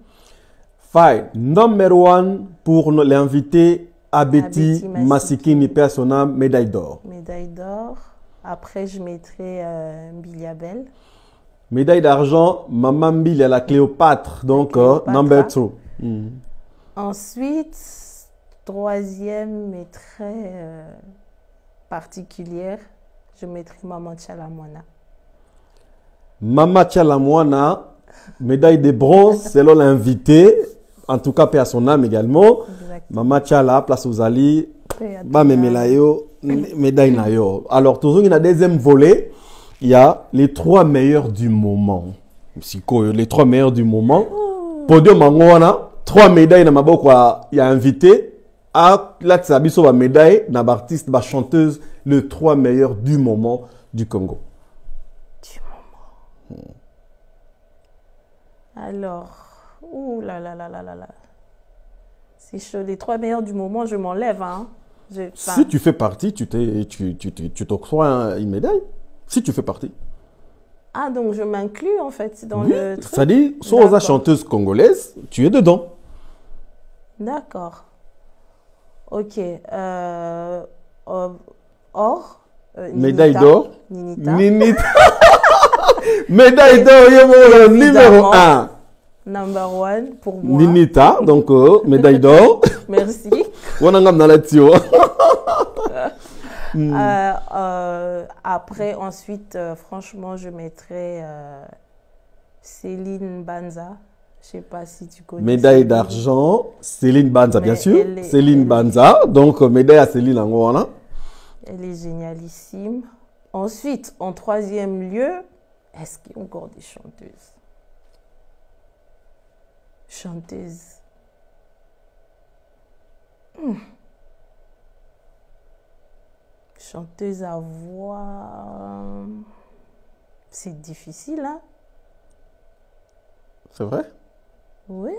Fine. Number 1 pour l'invité Abeti Masikini, personnel, médaille d'or. Médaille d'or. Après, je mettrais Mbiliabel. Médaille d'argent, Maman Mbilia, la Cléopâtre. Donc, number 2. Ensuite, troisième, mais très particulière, je mettrai Maman Tchalamwana. Maman Tchalamwana, médaille de bronze, selon l'invité, en tout cas, paix à son âme également. Maman Tchala, place aux alliés, médaille nayo. Alors, toujours, il y a un deuxième volet, il y a les 3 meilleurs du moment. Les 3 meilleurs du moment. Podium Mangwana, 3 médailles dans ma boîte, il y a invité. À la Tsabiso, la médaille, dans l'artiste, la chanteuse, les 3 meilleurs du moment du Congo. Du moment. Alors, ouh là là là là là là. C'est chaud. Les 3 meilleurs du moment, je m'enlève. Hein. Si tu fais partie, tu t'octroies une médaille. Si tu fais partie. Ah, donc je m'inclus en fait dans le truc. C'est-à-dire, sur la chanteuse congolaise, tu es dedans. D'accord. Ok. Or. Médaille d'or. Ninita. Médaille d'or, numéro 1. Number 1 pour moi. Ninita, donc médaille d'or. Merci. Après, ensuite, franchement, je mettrais Céline Banza. Je ne sais pas si tu connais. Médaille d'argent, Céline Banza, bien sûr. Céline Banza, donc médaille à Céline Angouana. Elle est génialissime. Ensuite, en troisième lieu, est-ce qu'il y a encore des chanteuses? Chanteuse à voix... C'est difficile, hein? C'est vrai? Oui.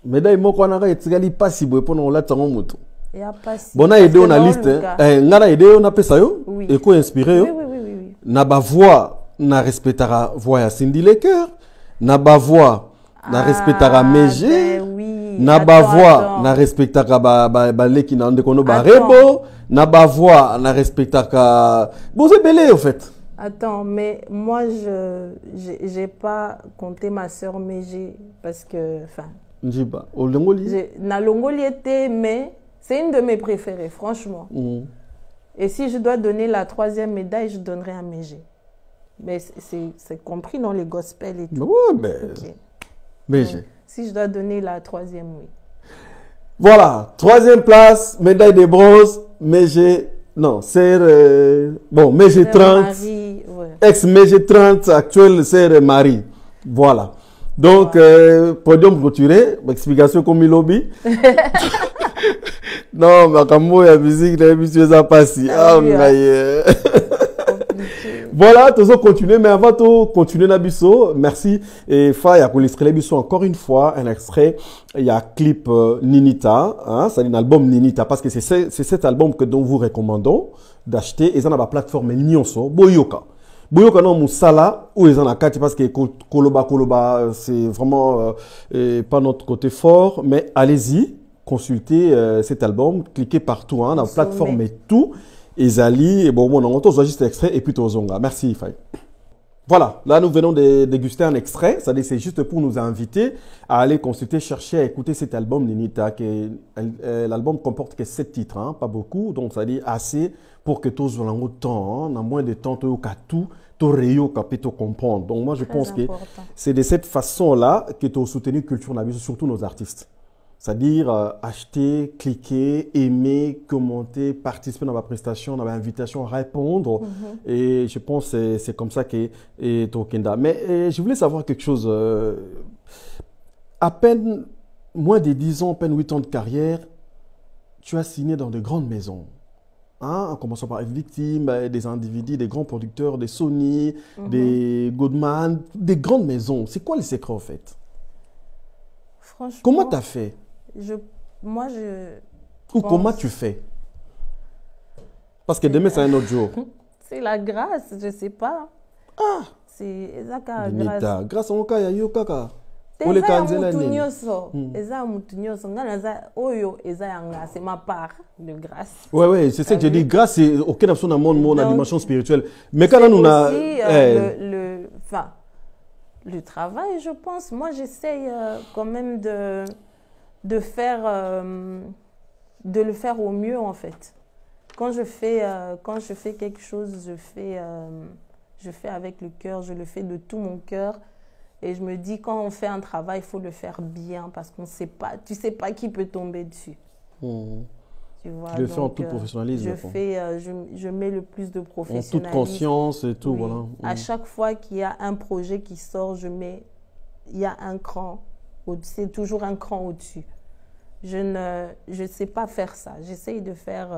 Médaille Mokwanara et Tsigali pas si beau pour nous là tango moto. Il y a pas si. Bon, on a aidé on a liste. Ngara aidé on a fait ça yo. Et quoi inspiré yo? Oui. Na ba voix na respectera voix à Cindy Lecoeur. Na ba voix na respectera Méger. Na ba voix na respectera ba leki na ndekono ba rebo. Na ba voix na respectera Bozé Belé au fait. Attends, mais moi, je n'ai pas compté ma sœur Méger parce que, enfin... Njiba, au Longoli? Na Longoli était, mais c'est une de mes préférées, franchement. Et si je dois donner la 3e médaille, je donnerai à Méger. Mais c'est compris dans les gospels et tout. Ouais, mais... Okay. Méger. Si je dois donner la 3e, oui. Voilà, 3e place, médaille de bronze, Méger... Non, c'est... bon, Méger 30, ouais. Ex-Méger 30, actuel, c'est Marie. Voilà. Donc, podium clôturé, explication comme il lobby. Non, mais comme il y a musique, la musique n'est pas si. Voilà, tous continuer, mais avant de continuer Nabiso, merci. Et Fa, il y a illustré Nabiso encore une fois, un extrait. Il y a clip Ninita, hein, c'est un album Ninita, parce que c'est cet album que nous vous recommandons d'acheter. Et ça, on a la plateforme Nyonso, Boyoka. Boyoka non Moussala, ou ils en a quatre, parce que Koloba, c'est vraiment pas notre côté fort, mais allez-y, consultez cet album, cliquez partout, hein, dans la plateforme et tout. Ezali, et bon, on a juste extrait et puis Tozonga. Merci, Faye. Voilà, là nous venons de déguster un extrait, c'est-à-dire c'est juste pour nous inviter à aller consulter, chercher, à écouter cet album Ninita. L'album comporte que 7 titres, hein, pas beaucoup, donc c'est-à-dire assez pour que tous ont temps, hein, en moins de temps, tout comprendre. Donc moi je pense que c'est de cette façon-là que tu as soutenu Culture Nabiso, surtout nos artistes. C'est-à-dire acheter, cliquer, aimer, commenter, participer dans ma prestation, dans ma invitation, répondre. Et je pense que c'est comme ça qu'est Tokenda. Mais je voulais savoir quelque chose. À peine moins de 10 ans, à peine 8 ans de carrière, tu as signé dans de grandes maisons. Hein, en commençant par être victime des individus, des grands producteurs, des Sony, des Goodman, des grandes maisons. C'est quoi le secret en fait? Franchement. Comment tu as fait? Moi, je. Ou comment tu fais? Parce que demain, c'est un autre jour. C'est la grâce, je ne sais pas. Ah! C'est la grâce. Grâce à mon cas, il y a kaka. C'est ma part de grâce. Ouais, c'est ça que j'ai dit. Grâce, c'est aucune option dans le monde, la dimension spirituelle. Mais quand on a. Le travail, je pense. Moi, j'essaye quand même de le faire au mieux, en fait. Quand je fais quelque chose, je fais avec le cœur, je le fais de tout mon cœur. Et je me dis, quand on fait un travail, il faut le faire bien parce qu'on sait pas, tu sais pas qui peut tomber dessus. Tu vois, je le fais en tout professionnalisme. Je mets le plus de professionnalisme. En toute conscience et tout, voilà. À chaque fois qu'il y a un projet qui sort, il y a un cran, c'est toujours un cran au-dessus. Je ne sais pas faire ça. J'essaye de faire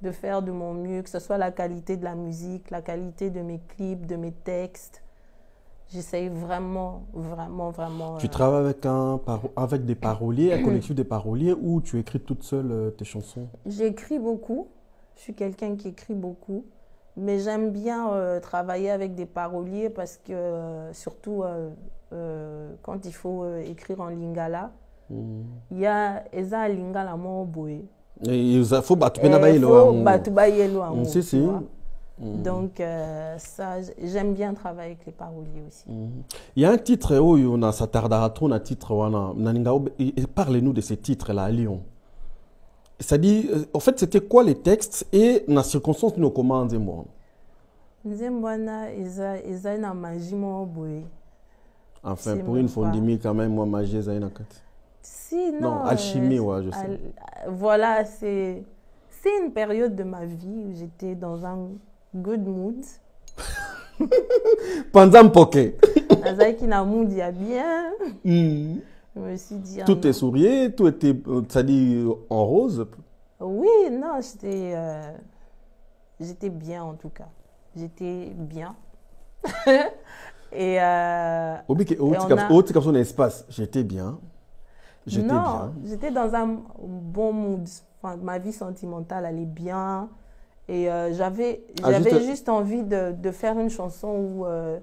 de mon mieux, que ce soit la qualité de la musique, la qualité de mes clips, de mes textes. J'essaye vraiment. Tu travailles avec des paroliers, un collectif de paroliers, ou tu écris toute seule tes chansons? J'écris beaucoup. Je suis quelqu'un qui écrit beaucoup. Mais j'aime bien travailler avec des paroliers parce que, surtout quand il faut écrire en lingala, il y a Eza Lingala Moboé. Il faut battre si. Donc, ça, j'aime bien travailler avec les paroliers aussi. Il y a un titre, on a Satardaraton, un titre, parlez-nous de ces titres-là à Lyon. Ça dit, en fait, c'était quoi les textes et dans les circonstances, nous comment moi? Enfin, pour une fondimie, quand même, moi, magie, ça y est. Si, non, alchimie, ouais, je sais. Voilà, c'est une période de ma vie où j'étais dans un good mood. Pendant poké. Azaki na mood, il y a bien. Je me suis dit. Tout est sourié, tout était, ça dit, en rose. Oui, non, j'étais bien en tout cas. J'étais bien. Et comme son espace, j'étais bien. Non, j'étais dans un bon mood. Enfin, ma vie sentimentale allait bien. Et j'avais juste envie de faire une chanson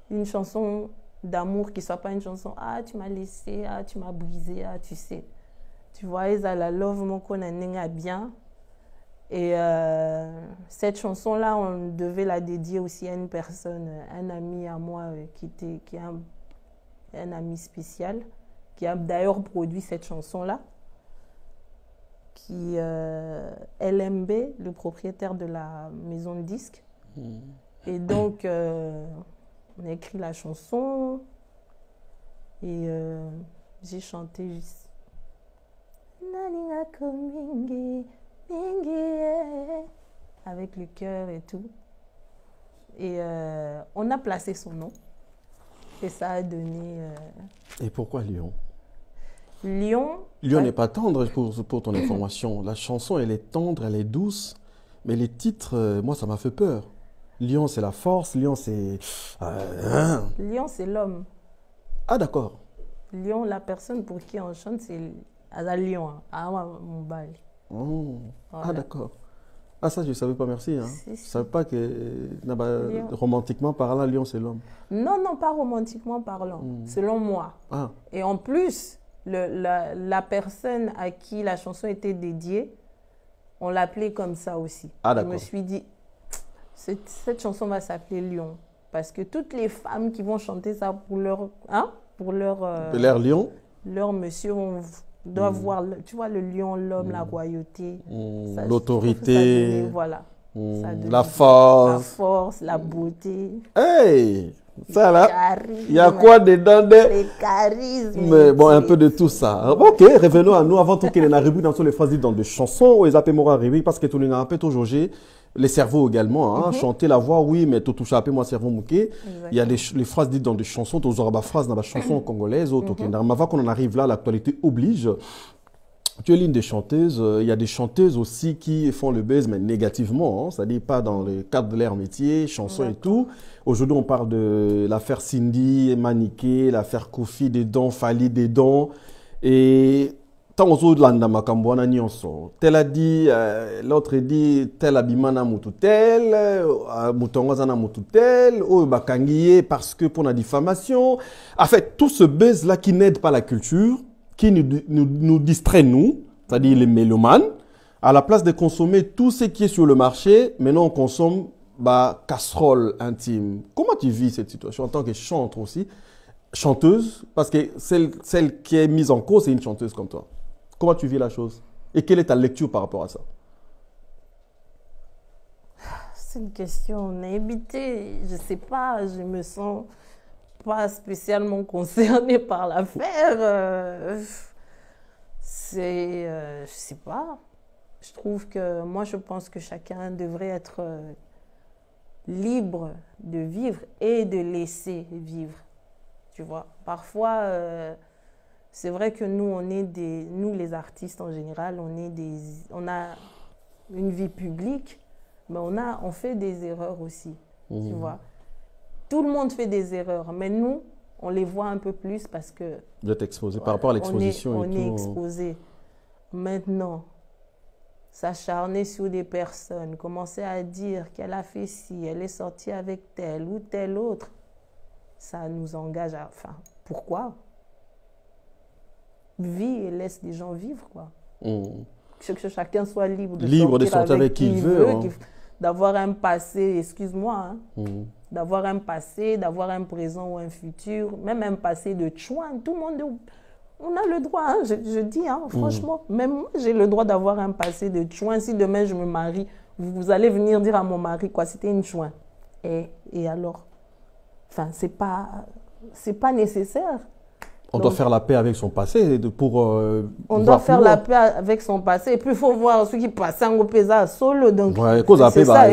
une chanson d'amour qui ne soit pas une chanson « Ah, tu m'as laissé, ah, tu m'as brisé, ah, tu sais. » Tu vois, ils ont la love, mon connaît bien. Et cette chanson-là, on devait la dédier aussi à une personne, un ami à moi qui est un ami spécial, qui a d'ailleurs produit cette chanson-là, qui LMB, le propriétaire de la maison de disques. Et donc, on a écrit la chanson et j'ai chanté juste avec le cœur et tout. Et on a placé son nom. Et ça a donné... Et pourquoi Lyon? Lyon n'est pas tendre pour ton information. La chanson, elle est tendre, elle est douce. Mais les titres, moi, ça m'a fait peur. Lyon, c'est la force. Lyon, c'est... Lyon, c'est l'homme. Ah, d'accord. Lyon, la personne pour qui on chante, c'est à Lyon, à Mumbai. Oh. Voilà. Ah, d'accord. Ah, ça, je ne savais pas, merci. Hein. Je ne savais pas que, romantiquement parlant, Lyon, c'est l'homme. Non, non, pas romantiquement parlant, selon moi. Ah. Et en plus, la personne à qui la chanson était dédiée, on l'appelait comme ça aussi. Ah, d'accord. Je me suis dit, cette chanson va s'appeler Lyon. Parce que toutes les femmes qui vont chanter ça pour leur Lyon, leur monsieur doivent voir, tu vois, le lion, l'homme, la royauté, l'autorité, voilà. La force. La force, la beauté. Hey! Ça là, il y a quoi dedans les charismes. Mais bon, un peu de tout ça. Ok, revenons à nous. Avant tout qu'il y ait un rubrique dans les phrases dites dans des chansons, ou les appels moraux rubrique, parce que tout le monde a un peu toujours les cerveaux également. Hein. Chanter la voix, oui, mais tout touche un peu moi cerveau mouqué. Il y a les phrases dites dans des chansons, tu auras des phrases dans la chanson congolaise. Dans ma voix, quand on arrive là, l'actualité oblige. tu es l'une des chanteuses. Il y a des chanteuses aussi qui font le buzz, mais négativement. Hein, c'est-à-dire pas dans le cadre de leur métier, chansons et tout. Aujourd'hui, on parle de l'affaire Cindy, Maniké, l'affaire Kofi, des dons, Fali, des dons. Et tant aux autres, tel a dit, l'autre dit, tel abimana mutu tel, mutongazana mutu tel, bakangiye parce que pour la diffamation. En fait, tout ce buzz-là qui n'aide pas la culture, qui nous distrait, nous, c'est-à-dire les mélomanes, à la place de consommer tout ce qui est sur le marché, maintenant on consomme casserole intime. Comment tu vis cette situation en tant que chanteuse, parce que celle qui est mise en cause, c'est une chanteuse comme toi. Comment tu vis la chose? Et quelle est ta lecture par rapport à ça? C'est une question naïveté. Je ne sais pas, je me sens pas spécialement concernée par l'affaire. Je sais pas. Je trouve que moi, je pense que chacun devrait être libre de vivre et de laisser vivre. Tu vois, parfois, c'est vrai que nous, nous les artistes en général, on a une vie publique, mais on fait des erreurs aussi. Tu vois. Tout le monde fait des erreurs, mais nous, on les voit un peu plus parce que... Vous êtes exposé par rapport à l'exposition et tout. On est exposé. Maintenant, s'acharner sur des personnes, commencer à dire qu'elle a fait ci, elle est sortie avec tel ou tel autre, ça nous engage à... Enfin, pourquoi? Vis et laisse les gens vivre, quoi. Que chacun soit libre de sortir avec qui il veut. D'avoir un passé, excuse-moi, hein, d'avoir un passé, d'avoir un présent ou un futur, même un passé de chouin. Tout le monde, on a le droit, hein, je dis, hein, franchement, même moi, j'ai le droit d'avoir un passé de chouin. Si demain je me marie, vous allez venir dire à mon mari, quoi, c'était une chouin. Et alors? Enfin, c'est pas nécessaire. On doit faire la paix avec son passé pour on doit faire la paix avec son passé. Et puis, il faut voir ce qui passe en Opesa solo. Donc, c'est ça.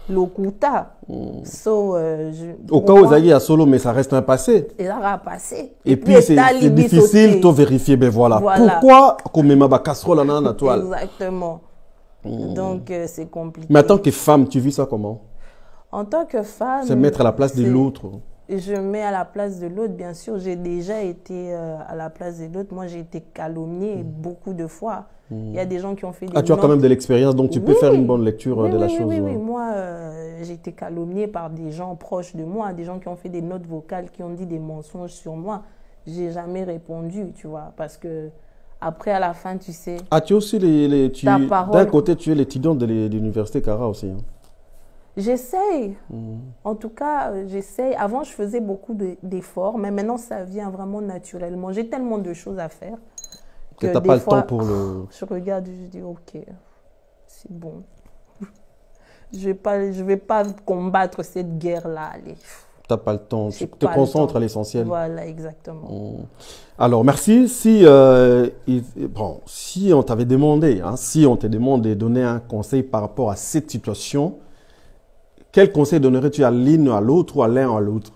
Lokuta. Au cas où il y a solo, mais ça reste un passé. Et ça va passer. Et puis, c'est difficile de vérifier. Ben voilà. Pourquoi comme ma casserole en la toile? Exactement. Donc, c'est compliqué. Mais en tant que femme, tu vis ça comment? En tant que femme... C'est mettre à la place de l'autre. Je mets à la place de l'autre, bien sûr. J'ai déjà été à la place de l'autre. Moi, j'ai été calomniée beaucoup de fois. Il y a des gens qui ont fait des... tu as quand même de l'expérience, donc tu peux faire une bonne lecture de la chose. Oui. Moi, j'ai été calomniée par des gens proches de moi, des gens qui ont fait des notes vocales, qui ont dit des mensonges sur moi. J'ai jamais répondu, tu vois, parce que après, à la fin, tu sais... tu es aussi d'un côté, tu es l'étudiante de l'université Cara aussi. Hein. J'essaye. En tout cas, j'essaye. Avant, je faisais beaucoup d'efforts, mais maintenant, ça vient vraiment naturellement. J'ai tellement de choses à faire que tu n'as pas le temps pour le... Je regarde, je dis, ok, c'est bon. Je vais pas combattre cette guerre-là. Tu n'as pas le temps. Tu te concentres à l'essentiel. Voilà, exactement. Alors, merci. Si on t'avait demandé, si on t'a demandé de donner un conseil par rapport à cette situation, quel conseil donnerais-tu à l'une à l'autre ou à l'un à l'autre?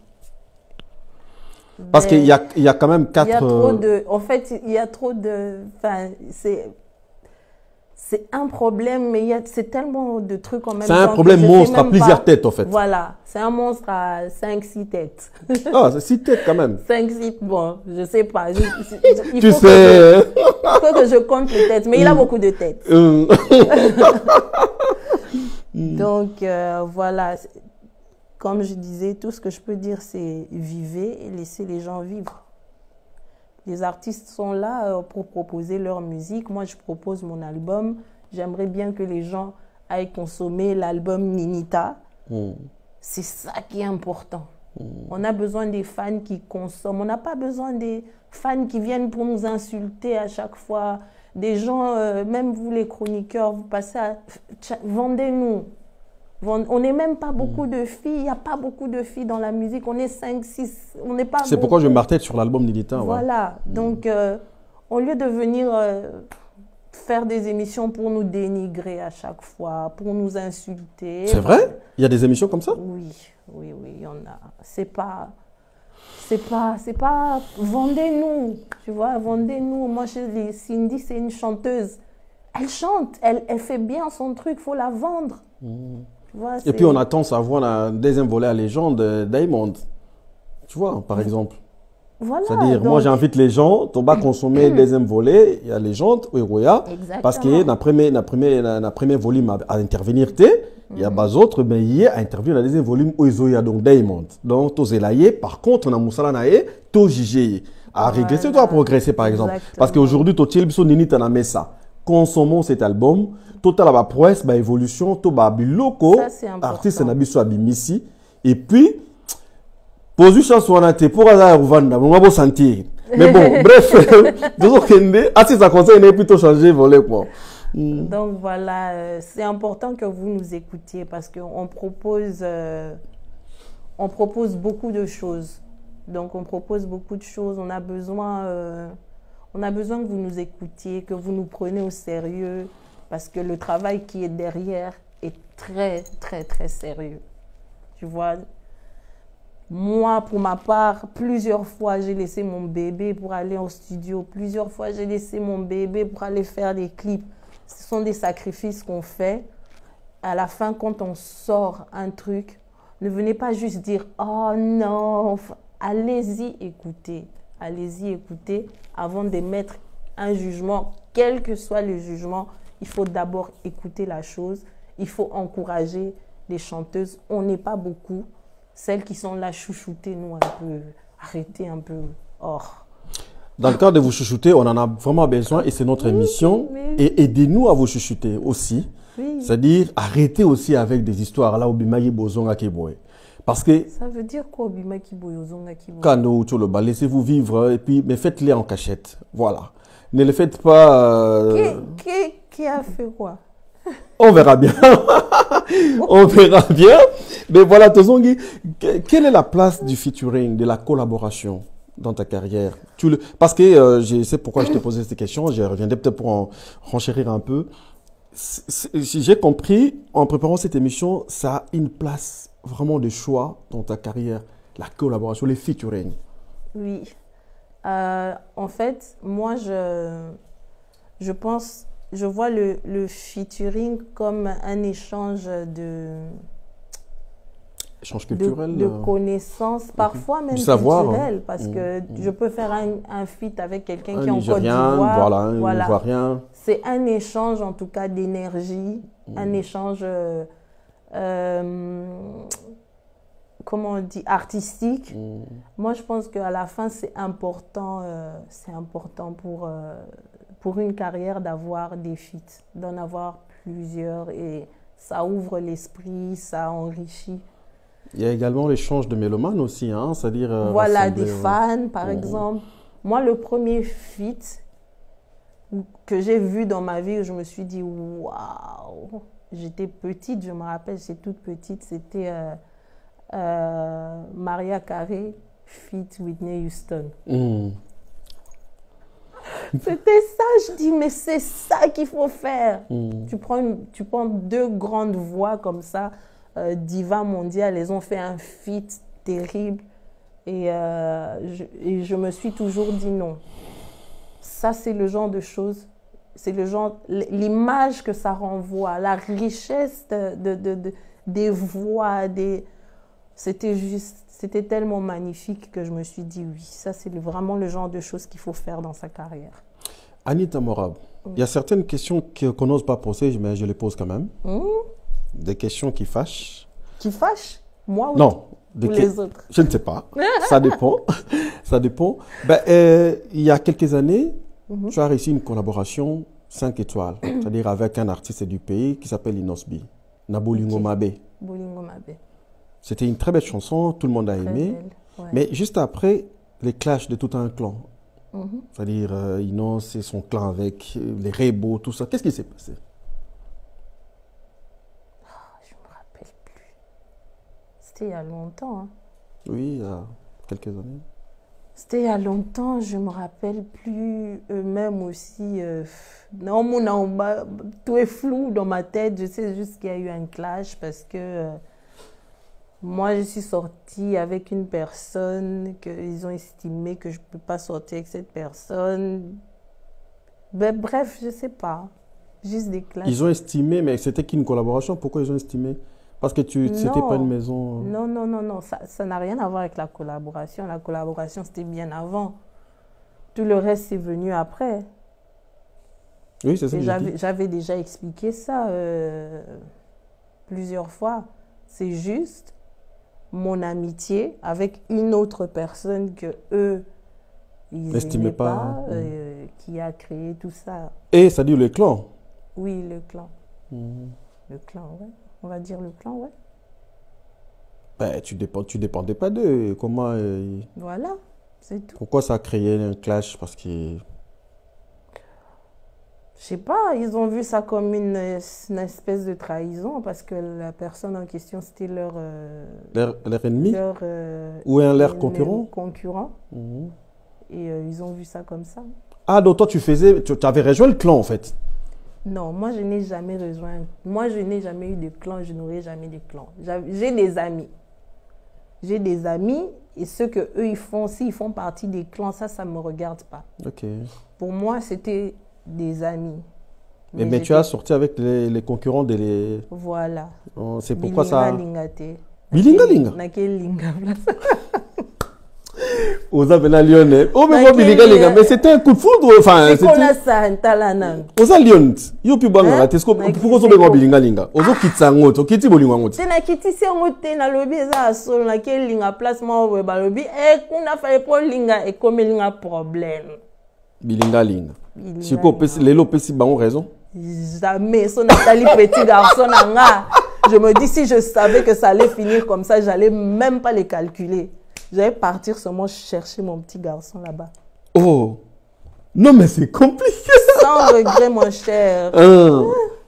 Parce qu'il y a quand même 4... Il y a trop de... En fait, il y a trop de... Enfin, c'est un problème, mais c'est tellement de trucs en même temps. C'est un problème monstre à plusieurs têtes, en fait. Voilà. C'est un monstre à 5-6 têtes. Ah, c'est 6 têtes quand même. 5-6, bon, je sais pas. Il tu sais... Il faut que je compte les têtes, mais il a beaucoup de têtes. Donc, voilà, comme je disais, tout ce que je peux dire, c'est vivez et laissez les gens vivre. Les artistes sont là pour proposer leur musique. Moi, je propose mon album. J'aimerais bien que les gens aillent consommer l'album Ninita. C'est ça qui est important. On a besoin des fans qui consomment. On n'a pas besoin des fans qui viennent pour nous insulter à chaque fois. Des gens, même vous les chroniqueurs, vous passez à... Vendez-nous. On n'est même pas beaucoup de filles. Il n'y a pas beaucoup de filles dans la musique. On est 5, 6. On n'est pas... C'est pourquoi je m'arrête sur l'album Ninita. Voilà. Donc, au lieu de venir faire des émissions pour nous dénigrer à chaque fois, pour nous insulter... C'est vrai? Il y a des émissions comme ça? Oui, il y en a. C'est pas... c'est pas, vendez-nous, tu vois, vendez-nous. Moi, je dis, Cindy, c'est une chanteuse. Elle chante, elle fait bien son truc, il faut la vendre. Tu vois, et puis on attend savoir un deuxième volet à légende Diamond. Tu vois, par exemple. Voilà, c'est-à-dire, donc... moi j'invite les gens, tu vas consommer le deuxième volet, il y a légende, Roya, parce que dans le premier volume à intervenir, il y a des autres, mais il y a intervenir dans le deuxième volume, Oizoya, donc Diamond. Donc, tu es par contre, on a Moussala Naye, tu es à régresser, tu as progressé par exemple. Exactement. Parce qu'aujourd'hui, tu es le Nini Tanamesa. Consommons cet album, total la prouesse, ba évolution, to ba biloko, artiste nabiso abimisi, et puis position soit pour hasard Rwanda, on va pas sentir. Mais bon, bref, ça conseille plutôt changer volet quoi. Donc voilà, c'est important que vous nous écoutiez parce qu'on propose beaucoup de choses. Donc on propose beaucoup de choses, on a besoin que vous nous écoutiez, que vous nous preniez au sérieux parce que le travail qui est derrière est très, très, très sérieux. Tu vois, moi, pour ma part, plusieurs fois, j'ai laissé mon bébé pour aller au studio. Plusieurs fois, j'ai laissé mon bébé pour aller faire des clips. Ce sont des sacrifices qu'on fait. À la fin, quand on sort un truc, ne venez pas juste dire « Oh non !» Allez-y écouter. Allez-y écouter avant d'émettre un jugement. Quel que soit le jugement, il faut d'abord écouter la chose. Il faut encourager les chanteuses. On n'est pas beaucoup. Celles qui sont là, chouchoutez-nous un peu. Arrêtez un peu. Dans le cadre de vous chouchouter, on en a vraiment besoin et c'est notre mission. Et aidez-nous à vous chouchouter aussi. C'est-à-dire, arrêtez aussi avec des histoires là, Obimaye Bozonga Keboy. Parce que... Ça veut dire quoi, Obimaye Bozonga Keboy? Kano, Tcholoba, laissez-vous vivre et puis, mais faites-les en cachette. Voilà. Ne le faites pas... Qui a fait quoi? On verra bien. On verra bien. Mais voilà, Tozongi, quelle est la place du featuring, de la collaboration dans ta carrière? Parce que je sais pourquoi je t'ai posé cette question, je reviendrai peut-être pour en renchérir un peu. J'ai compris, en préparant cette émission, ça a une place vraiment de choix dans ta carrière, la collaboration, les featuring. Oui. En fait, moi, je pense... Je vois le featuring comme un échange échange culturel, de connaissances, parfois même culturel, parce que je peux faire un feat avec quelqu'un qui est en Côte d'Ivoire. Voilà. C'est un échange en tout cas d'énergie, un échange, comment on dit, artistique. Moi, je pense qu'à la fin, c'est important pour une carrière d'avoir des feats, d'en avoir plusieurs et ça ouvre l'esprit, ça enrichit. Il y a également l'échange de mélomanes aussi, hein, c'est-à-dire... voilà, des fans par exemple. Moi, le premier feat que j'ai vu dans ma vie, où je me suis dit, waouh, j'étais petite, je me rappelle, j'étais toute petite, c'était Mariah Carey, feat Whitney Houston. C'était ça, je dis, mais c'est ça qu'il faut faire. Tu prends deux grandes voix comme ça, diva mondiale, elles ont fait un feat terrible. Et je me suis toujours dit non. Ça, c'est le genre de choses, c'est le genre, l'image que ça renvoie, la richesse des voix, c'était tellement magnifique que je me suis dit oui, ça c'est vraiment le genre de choses qu'il faut faire dans sa carrière. Anita Morab, il y a certaines questions qu'on n'ose pas poser, mais je les pose quand même. Des questions qui fâchent. Qui fâchent? Moi ou non, les autres? Je ne sais pas, ça dépend. Ça dépend. Il y a quelques années, tu as réussi une collaboration 5 étoiles, c'est-à-dire avec un artiste du pays qui s'appelle Inosbi, Nabolingo Mabe. C'était une très belle chanson, tout le monde a aimé. Mais juste après, les clashs de tout un clan. C'est-à-dire, Inos et son clan avec les Rebo, tout ça. Qu'est-ce qui s'est passé? Je ne me rappelle plus. C'était il y a longtemps. Hein. Oui, il y a quelques années. C'était il y a longtemps, je ne me rappelle plus. Eux-mêmes aussi. Non, tout est flou dans ma tête. Je sais juste qu'il y a eu un clash parce que... Moi, je suis sortie avec une personne qu'ils ont estimé que je ne peux pas sortir avec cette personne. Ben, bref, je ne sais pas. Juste des classes. Ils ont estimé, mais c'était qu'une collaboration. Pourquoi ils ont estimé? Parce que c'était pas une maison... Non. Ça n'a rien à voir avec la collaboration. La collaboration, c'était bien avant. Tout le reste, c'est venu après. Oui, c'est ça que j'ai dit. J'avais déjà expliqué ça plusieurs fois. C'est juste mon amitié avec une autre personne que eux, ils n'estimaient pas, qui a créé tout ça. Et ça dit le clan? Oui, le clan. Le clan, ouais. On va dire le clan, ouais. Ben, tu dépendais pas d'eux. Comment... Voilà, c'est tout. Pourquoi ça a créé un clash? Parce que... Je sais pas, ils ont vu ça comme une espèce de trahison parce que la personne en question, c'était leur ennemi? Ou leur concurrent? Concurrent. Et ils ont vu ça comme ça. Ah, donc toi, tu avais rejoint le clan, en fait? Non, moi, je n'ai jamais rejoint. Moi, je n'ai jamais eu de clan, je n'aurai jamais de clan. J'ai des amis. J'ai des amis et ce qu'eux, ils font, s'ils font partie des clans, ça ne me regarde pas. Ok. Pour moi, c'était des amis. Mais tu as sorti avec les concurrents des... Voilà. C'est pourquoi ça... Bilinga linga. Oza Lyon. Oh, mais moi, Bilinga. Mais c'était un coup de foudre. Enfin, c'est quoi ça, Talana? Oza Lyon. Yo pi banga. Pourquoi ça me Bilinga linga? Ozo kitsango. To kiti bolinga ngoti. C'est na kiti se ngote na lobi za sol na quel linga place moi we ba lobi e kuna fa pour linga et comme linga problème. Bilinga linga. Si ko pesi lelo pesi bango raison. Jamais son Nathalie petit garçon nanga. Je me dis si je savais que ça allait finir comme ça, j'allais même pas les calculer. J'allais partir seulement chercher mon petit garçon là-bas. Oh, non mais c'est compliqué. Sans regret, mon cher.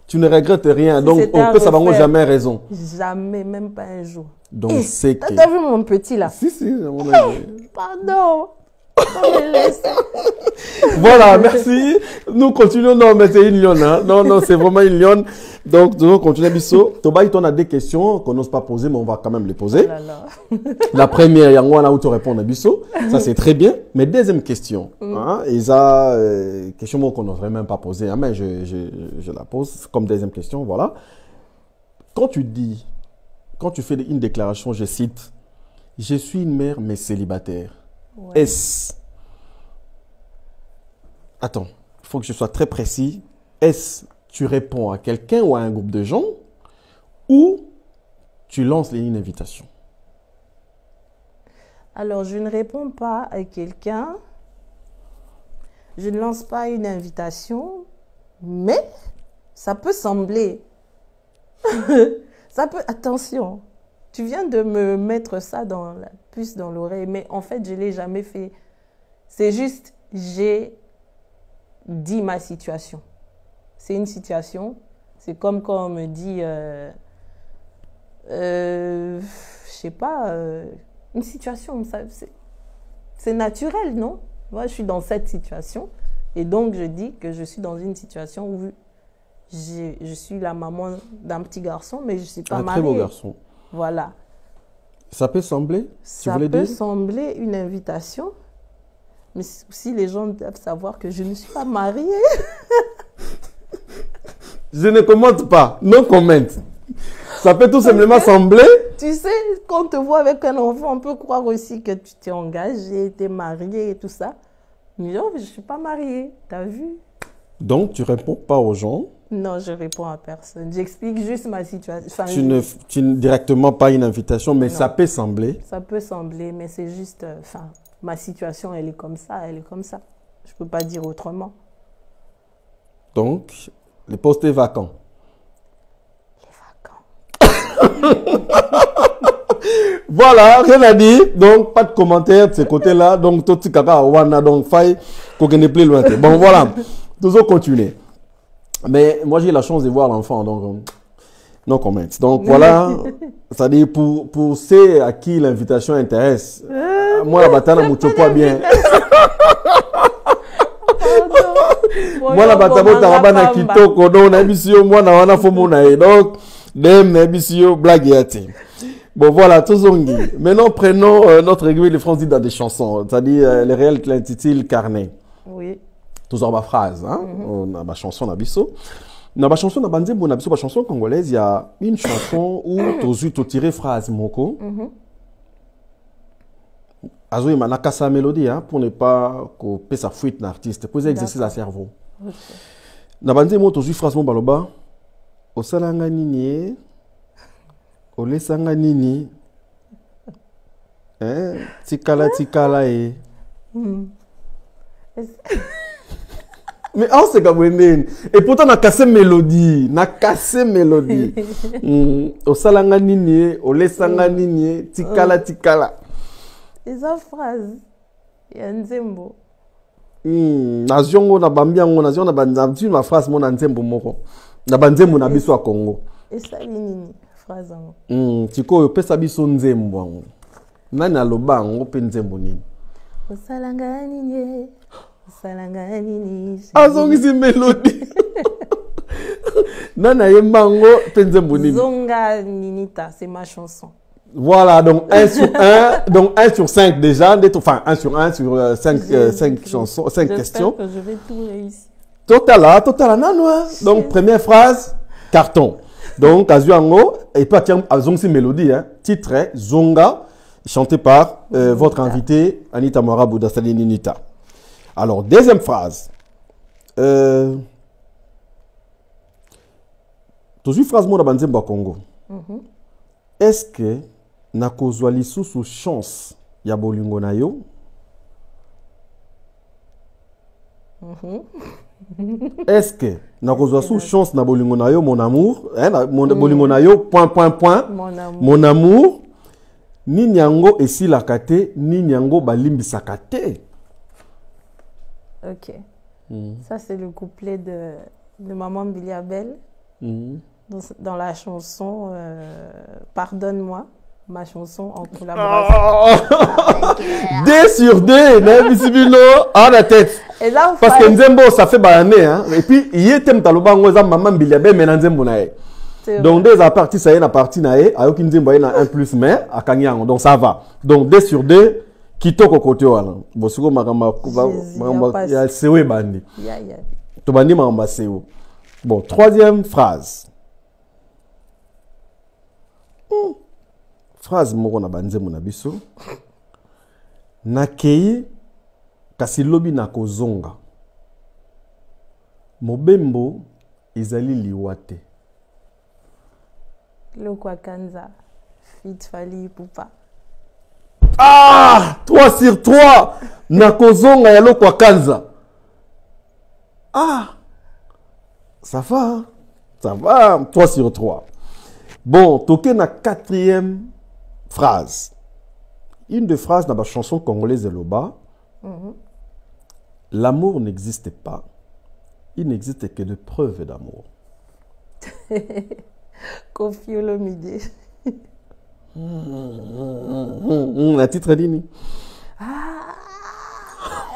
Tu ne regrettes rien, si donc on peut savoir jamais raison. Jamais, même pas un jour. Donc c'est que... T'as vu mon petit là? Si, pardon. Voilà, merci. Nous continuons. Non, mais c'est une lionne. Hein. Non, c'est vraiment une lionne. Donc, nous continuons. Bisso. Toba, on a des questions qu'on n'ose pas poser, mais on va quand même les poser. La première, il y a un où tu réponds à Bisso. Ça, c'est très bien. Mais deuxième question. Hein, et ça, question qu'on n'oserait même pas poser. Hein, mais je la pose comme deuxième question. Voilà. Quand tu fais une déclaration, je cite, « Je suis une mère, mais célibataire ». Ouais. Est-ce... Attends, il faut que je sois très précis. Est-ce tu réponds à quelqu'un ou à un groupe de gens ou tu lances une invitation? Alors, je ne réponds pas à quelqu'un. Je ne lance pas une invitation, mais ça peut sembler. Ça peut... Attention. Tu viens de me mettre ça dans la puce dans l'oreille, mais en fait, je ne l'ai jamais fait. C'est juste, j'ai dit ma situation. C'est une situation. C'est comme quand on me dit, je sais pas, une situation. C'est naturel, non? Moi, je suis dans cette situation. Et donc, je dis que je suis dans une situation où je suis la maman d'un petit garçon, mais je ne suis pas mariée. Un très beau garçon. Voilà. Ça peut sembler, ça peut sembler une invitation, mais si les gens doivent savoir que je ne suis pas mariée. Je ne commente pas, non comment. Ça peut tout simplement sembler. Tu sais, quand on te voit avec un enfant, on peut croire aussi que tu t'es engagé, tu es mariée et tout ça. Mais non, je ne suis pas mariée, tu as vu? Donc, tu ne réponds pas aux gens? Non, je réponds à personne. J'explique juste ma situation. Enfin, tu ne directement pas une invitation, mais non. Ça peut sembler. Ça peut sembler, mais c'est juste... ma situation, elle est comme ça, Je ne peux pas dire autrement. Donc, le poste est vacant. Voilà, rien à dire. Donc, pas de commentaires de ce côté-là. Donc, tout ce caca, wana, donc, faille, qu'on n'est plus loin. Bon, voilà. Toujours continuer. Mais moi, j'ai la chance de voir l'enfant, donc, no comment. Donc, voilà. C'est-à-dire, pour ceux à qui l'invitation intéresse, moi, la bataille, je ne pas bien. Moi, la bataille, je ne kitoko, donc, on a mis moi, on a fait mon aïe. Donc, dem, on a mis blague. Bon, voilà, Tozongi. Maintenant, prenons notre aiguille de France dit dans des chansons. C'est-à-dire, les réels qui l'intitulent Carnet. Oui. Toujours ma phrase, hein. On a ma chanson Nabiso. Dans ma chanson Nabanzembo Nabiso, ma chanson congolaise, il y a une chanson où tu as tiré phrase moko. Azoui manakasa mélodie, hein, pour ne pas couper sa fuite l'artiste, pour exercer sa cerveau. Nabanzembo tu as phrase mon baloba. Osalanga nini, olesanga nini, hein, tikala tikala e. Mais on sait comme et pourtant on a cassé mélodie, Osalanga nini, olesanga nini, tikala tikala. Et sa phrase, il y a Nzembo. Naziongo na bambiango, naziongo na banzamtu ma phrase mon Nzembo moko. Na banzembo na biso a Congo. Et ça nini phrase ngo. Tiko yo pesa biso Nzembo ngo. Nani aloba ngo pe Nzembo nini? Osalanga nini. Osalanga nini. Azongi si mélodie. Nana yembango pe Nzembo nini? Zonga ninita, c'est ma chanson. Voilà, donc 1 sur 1, donc 1 sur 5 déjà, enfin 1 sur 1 sur 5 chansons, 5 questions. Que je vais tout réussir. Total, non. Donc première phrase, carton. Donc Azuango, et pas tiens, Azong mélodie, hein. Titre Zonga, chanté par votre invité Anita Moirabou d'Assaline Nita. Alors deuxième phrase. Toujours phrase mon Abanzemba Congo. Est-ce que nakozwa lisusu chance ya bolingo na yo? Est-ce que nakozwa sous chance na bolingo na yo, mon amour, hein, bolingo na yo, mon amour, ni nyango esi la kate, ni nyango balimbisaka te. Ok. Ça, c'est le couplet de Maman Biliabel dans la chanson Pardonne-moi. Ma chanson en collaboration. 2 sur 2, Bisibino, à la tête. Et là, parce que Nzembo, ça fait bayané, hein. Et puis, il y a un taloba, maman Biliabe, mais Nzembo nae. Donc, dès la partie, ça y est, la partie nae, ayoki Nzembo, il y a un plus, mais, à Kanyang. Donc, ça va. Donc, 2 sur 2, kitoko kote wala. Bosuko makamba, il y a sewe bandi. To bandi makamba sewe. Bon, troisième phrase. Phrase moko na banzembo na biso. Nakei kasi lobi na kozonga. Mobembo ezali liwate. Lokwa Kanza. Fit Fali Poupa. Ah! 3 sur 3! Na kozonga ya Lokwa Kanza. Ah! Ça va, hein? Ça va, 3 sur 3. Bon, toqué na 4e phrase. Une des phrases dans la chanson congolaise de Loba. L'amour n'existe pas. Il n'existe que de preuves d'amour. Kofi Olomide. La titre dini.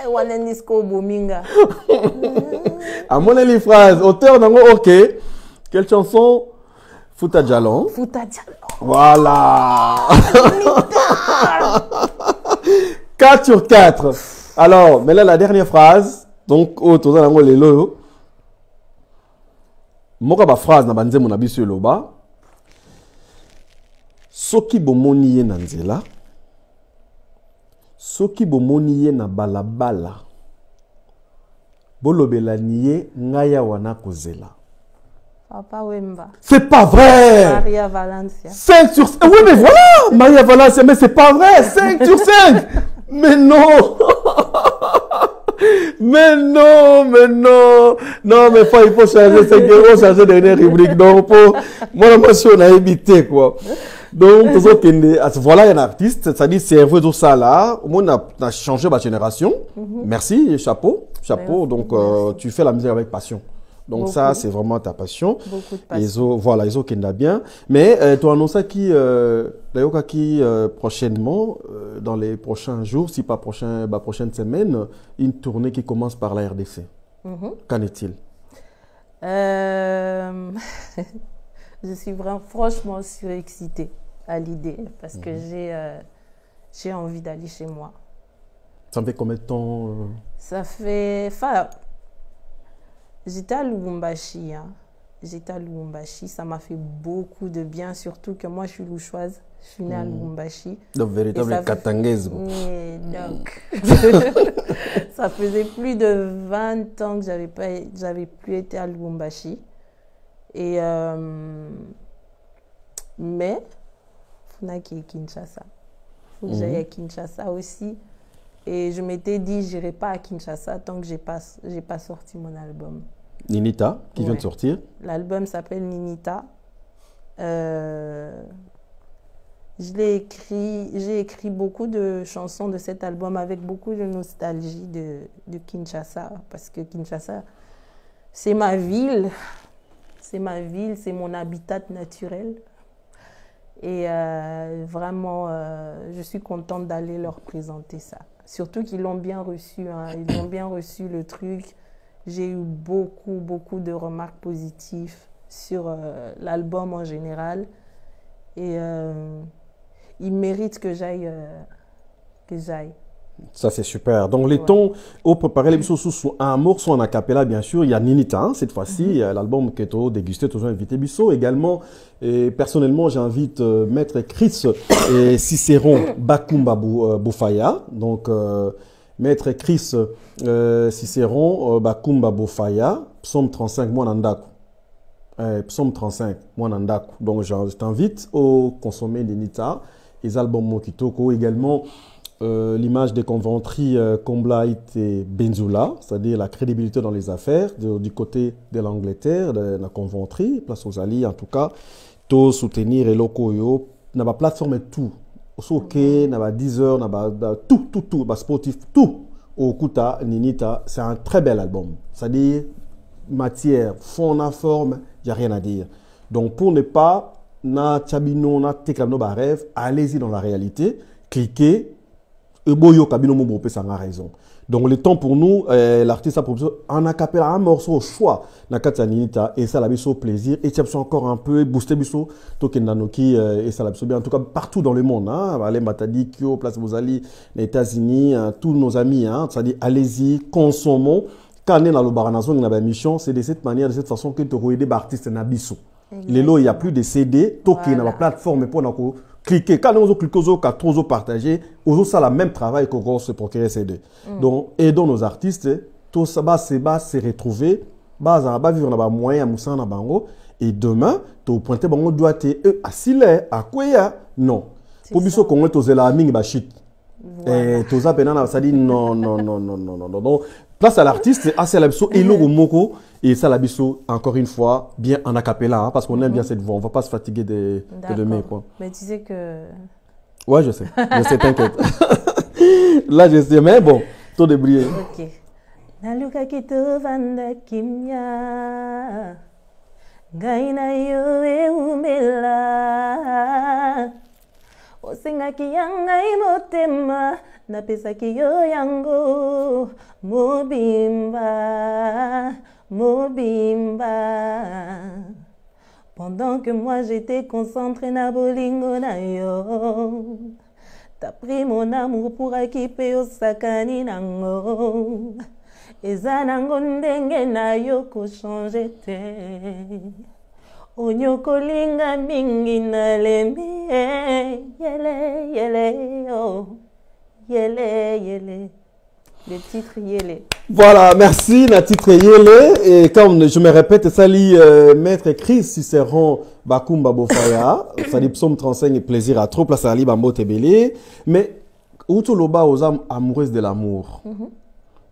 Wanenisko Bominga. À mon avis, phrase. Auteur d'ango, ok. Quelle chanson? Fouta Djalon. Fouta Djalon. Voilà. 4 sur 4. Alors, mais là, la dernière phrase. Donc, autour de l'angle, les lots. Moka ba phrase na banze mon abisu loba. Soki bomoni ye na nzela. Soki bomoni ye na balabala. Bolobela niye ngaya wana kozela. Papa Wemba. C'est pas vrai! Maria Valencia. 5 sur 5. Oui, mais voilà! Maria Valencia, mais c'est pas vrai! 5 sur 5! Mais non! Mais non! Non, mais il faut changer 5 euros, changer dernière rubrique. Donc, moi, la suis on a évité, quoi. Donc, voilà un artiste, c'est-à-dire, c'est un peu tout ça là. On a changé ma génération. Merci, chapeau. Chapeau. Donc, tu fais la musique avec passion. Donc beaucoup. Ça, c'est vraiment ta passion. Beaucoup de passion. Voilà, ils ont bien. Mais tu annonces qui prochainement, dans les prochains jours, si pas prochaine semaine, une tournée qui commence par la RDC. Qu'en est-il? Je suis vraiment franchement surexcitée. à l'idée parce que j'ai envie d'aller chez moi. Ça fait combien de temps Ça fait... Enfin, j'étais à Lubumbashi. Hein. J'étais à Lubumbashi. Ça m'a fait beaucoup de bien, surtout que moi, je suis louchoise. Je suis née à Lubumbashi. Donc, véritable katangaise. Donc, ça faisait plus de 20 ans que j'avais plus été à Lubumbashi. Et... mais, il faut que j'aille à Kinshasa. Il faut que j'aille à Kinshasa aussi. Et je m'étais dit, je n'irai pas à Kinshasa tant que je n'ai pas sorti mon album. Ninita, qui vient de sortir. L'album s'appelle Ninita. J'ai écrit beaucoup de chansons de cet album avec beaucoup de nostalgie de Kinshasa. Parce que Kinshasa, c'est ma ville. C'est ma ville, c'est mon habitat naturel. Et vraiment, je suis contente d'aller leur présenter ça. Surtout qu'ils l'ont bien reçu, hein. Ils ont bien reçu le truc. J'ai eu beaucoup de remarques positives sur l'album en général. Et ils méritent que j'aille. Ça, c'est super. Donc, les tons, au préparer les sous un morceau en acapella, bien sûr. Il y a Ninita, hein, cette fois-ci, l'album que tu as dégusté, tu as invité Bissot. Également, et personnellement, j'invite Maître Chris et Cicéron Bakumba Bofaya. Donc, Maître Chris Cicéron Bakumba Bofaya, Psaume 35, Mwanandaku. Psaume 35, Mwanandaku. Donc, je t'invite au consommer Ninita, les albums Mokitoko. Également, l'image des conventeries Comblight et Benzula, c'est-à-dire la crédibilité dans les affaires du côté de l'Angleterre, de la conventerie, place aux alliés en tout cas, tout soutenir et locaux, n'a pas plateforme et tout, ok, n'a pas 10 heures, n'a pas tout, sportif, tout, au Kuta, Ninita, c'est un très bel album, c'est-à-dire matière, fond, na forme, il n'y a rien à dire. Donc pour ne pas, na tchabino, na teklano ba rêve, allez-y dans la réalité, cliquez. Ça a raison. Donc, le temps pour nous, l'artiste a proposé un acapella, un morceau au choix, et ça l'a mis au plaisir. Et tu as encore un peu boosté, et ça l'a bien. En tout cas, partout dans le monde, hein, allez, Matadi, Kyo, Place Bozali, les États-Unis, hein, tous nos amis, hein, c'est-à-dire, allez-y, consommons. Quand on est dans le baranazon, on a une mission, c'est de cette manière, de cette façon que tu as aidé l'artiste Nabiso. Les lots, il n'y a plus de CD, toqué dans la plateforme pour nous. Cliquez, quand on clique aux autres, trop partager, aux autres, ça le même travail qu'on se procurer CD. Donc, aidons nos artistes, tout ça va se retrouver, va vivre dans les moyens, et demain, tu pointes, on doit être assis à quoi non. Pour que qu'on ait osé la ming bachit. Et tout ça, ça dit non. Donc, place à l'artiste, assez la biso, et l'eau moko, et ça la biso, encore une fois, bien en acapella, hein, parce qu'on aime bien cette voix, on ne va pas se fatiguer de demain, quoi. Mais tu sais que... Ouais, je sais, t'inquiète. Là, je sais, mais bon, tout débrouillé. Ok. Naluka kito vanda kimya, gaina yo e umela, osenga kiyanga imotema, napesa kiyo yango, mobimba. Pendant que moi j'étais concentrée na bolingo na yo, t'as pris mon amour pour équiper au sakani nango. Eza nango ndenge na yo ko changer te. Onyoko linga mingi na lembi, yele oh, yele. Le titre Yele. Voilà, merci, le titre Yele. Et comme je me répète, ça lit Maître Chris Cicéron Bakumba Bofaya, ça dit Psaume 35 et plaisir à trop, place à Ali Bambo Tebele. Mais, outo loba aux âmes amoureuses de l'amour.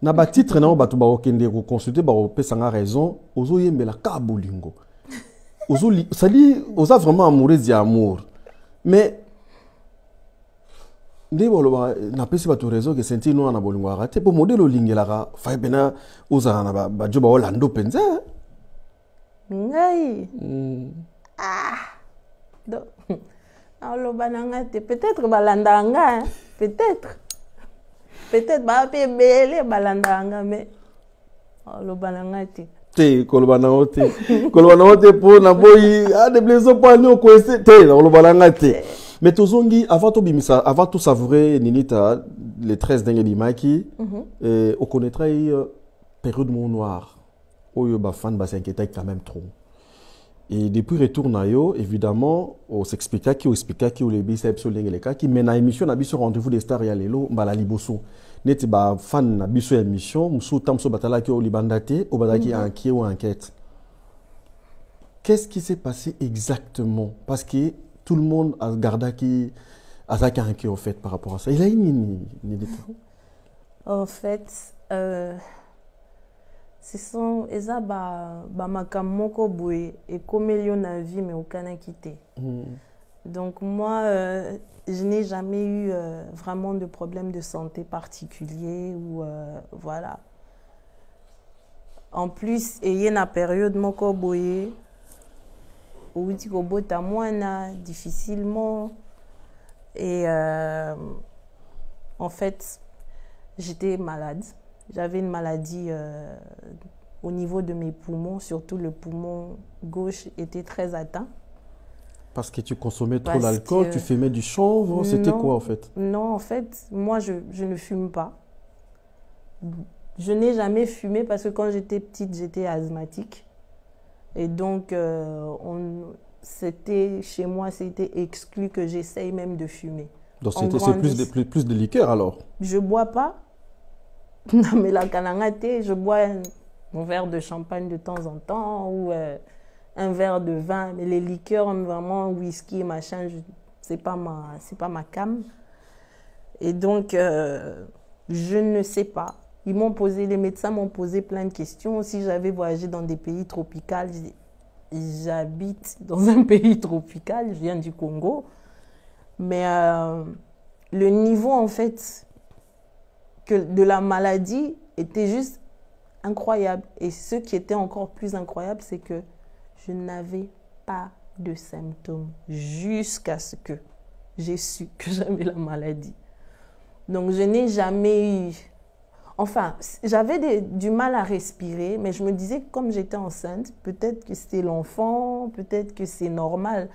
Na ba titre na ba tuba okende ko consulter ba opesanga raison, ozo yembela ka bolingo. Ozo ça dit oza vraiment amoureuse d'amour. Mais ndebolo na pesi ba to réseau que senti no na bolingo arate po modèle olingelaka fa bena oza na ba joba olando penza ngai do alo bananga te peut-être balandanga peut-être ba pe bele balandanga mais alo bananga te kolobana ote po na boyi a de blessures pas nous ko te alo bananga te Mais Tozongi, avant tout savourer, Ninita, les 13 derniers d'Imaki, on connaîtra une période mon noir. Où les fans s'inquiétaient quand même trop. Et depuis retour nayo, évidemment, on s'expliqua qui les biceps sur les cas qui mène à émission na biso rendez-vous des stars ya lelo mbala liboso. Neti ba fan na biso émission, musu tamso batala ki o libandate, o badaki inquiet ou enquête. Qu'est-ce qui s'est passé exactement? Parce que tout le monde a gardé qui a ça inquiet au fait par rapport à ça. Il a une en fait, ce sont eza ba makamoko boye et comme il na vie mais aucun quitté. Donc moi je n'ai jamais eu vraiment de problème de santé particulier ou voilà. En plus il y a une période moko boye où tu kobota mwana difficilement et en fait j'étais malade. J'avais une maladie au niveau de mes poumons, surtout le poumon gauche était très atteint. Parce que tu consommais trop d'alcool, tu fumais du chanvre, c'était quoi en fait? Non, en fait, moi je ne fume pas. Je n'ai jamais fumé parce que quand j'étais petite, j'étais asthmatique. Et donc, chez moi, c'était exclu que j'essaye même de fumer. Donc c'est plus de liqueur alors? Je ne bois pas. Non, mais la canangate, je bois un verre de champagne de temps en temps ou un verre de vin. Mais les liqueurs, vraiment, whisky, machin, c'est pas ma came. Et donc, je ne sais pas. Les médecins m'ont posé plein de questions. Si j'avais voyagé dans des pays tropicaux, j'habite dans un pays tropical, je viens du Congo. Mais le niveau, en fait, de la maladie était juste incroyable. Et ce qui était encore plus incroyable, c'est que je n'avais pas de symptômes jusqu'à ce que j'ai su que j'avais la maladie. Donc je n'ai jamais eu... Enfin, j'avais du mal à respirer, mais je me disais que comme j'étais enceinte, peut-être que c'était l'enfant, peut-être que c'est normal.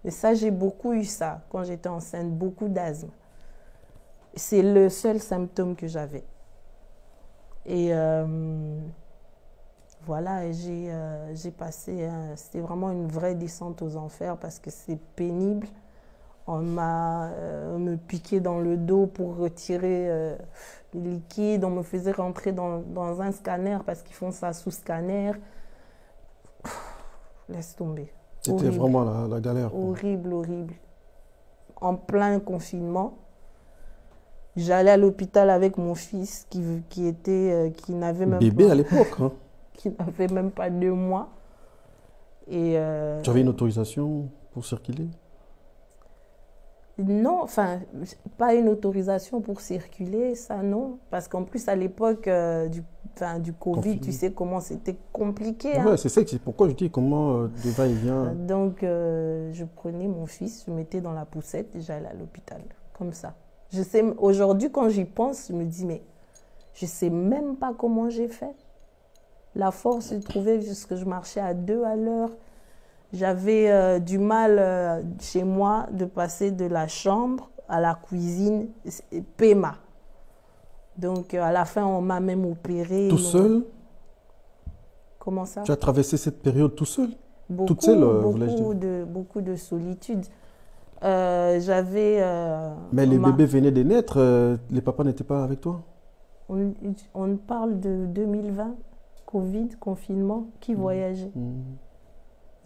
Et ça, j'ai beaucoup eu ça quand j'étais enceinte, beaucoup d'asthme. C'est le seul symptôme que j'avais. Et voilà, j'ai passé, c'était vraiment une vraie descente aux enfers parce que c'est pénible. On me piquait dans le dos pour retirer les liquides. On me faisait rentrer dans un scanner parce qu'ils font ça sous scanner. Laisse tomber. C'était vraiment la galère. Horrible, horrible. En plein confinement. J'allais à l'hôpital avec mon fils qui n'avait même bébé à l'époque, hein. Qui n'avait même pas 2 mois. Et tu avais une autorisation pour circuler? Non, enfin, pas une autorisation pour circuler, ça non. Parce qu'en plus, à l'époque du Covid, tu sais comment c'était compliqué. Ouais, hein. c'est pourquoi je dis comment de va-et-vient. Donc, je prenais mon fils, je mettais dans la poussette et j'allais à l'hôpital, comme ça. Je sais, aujourd'hui, quand j'y pense, je me dis, mais je ne sais même pas comment j'ai fait. La force se trouvait puisque je marchais à 2 à l'heure. J'avais du mal chez moi de passer de la chambre à la cuisine, PMA. Donc, à la fin, on m'a même opéré. Tout seul? Comment ça? Tu as traversé cette période tout seul? Toute seule, beaucoup de solitude. J'avais... Mais les bébés venaient de naître, les papas n'étaient pas avec toi? On parle de 2020, Covid, confinement, qui voyageait?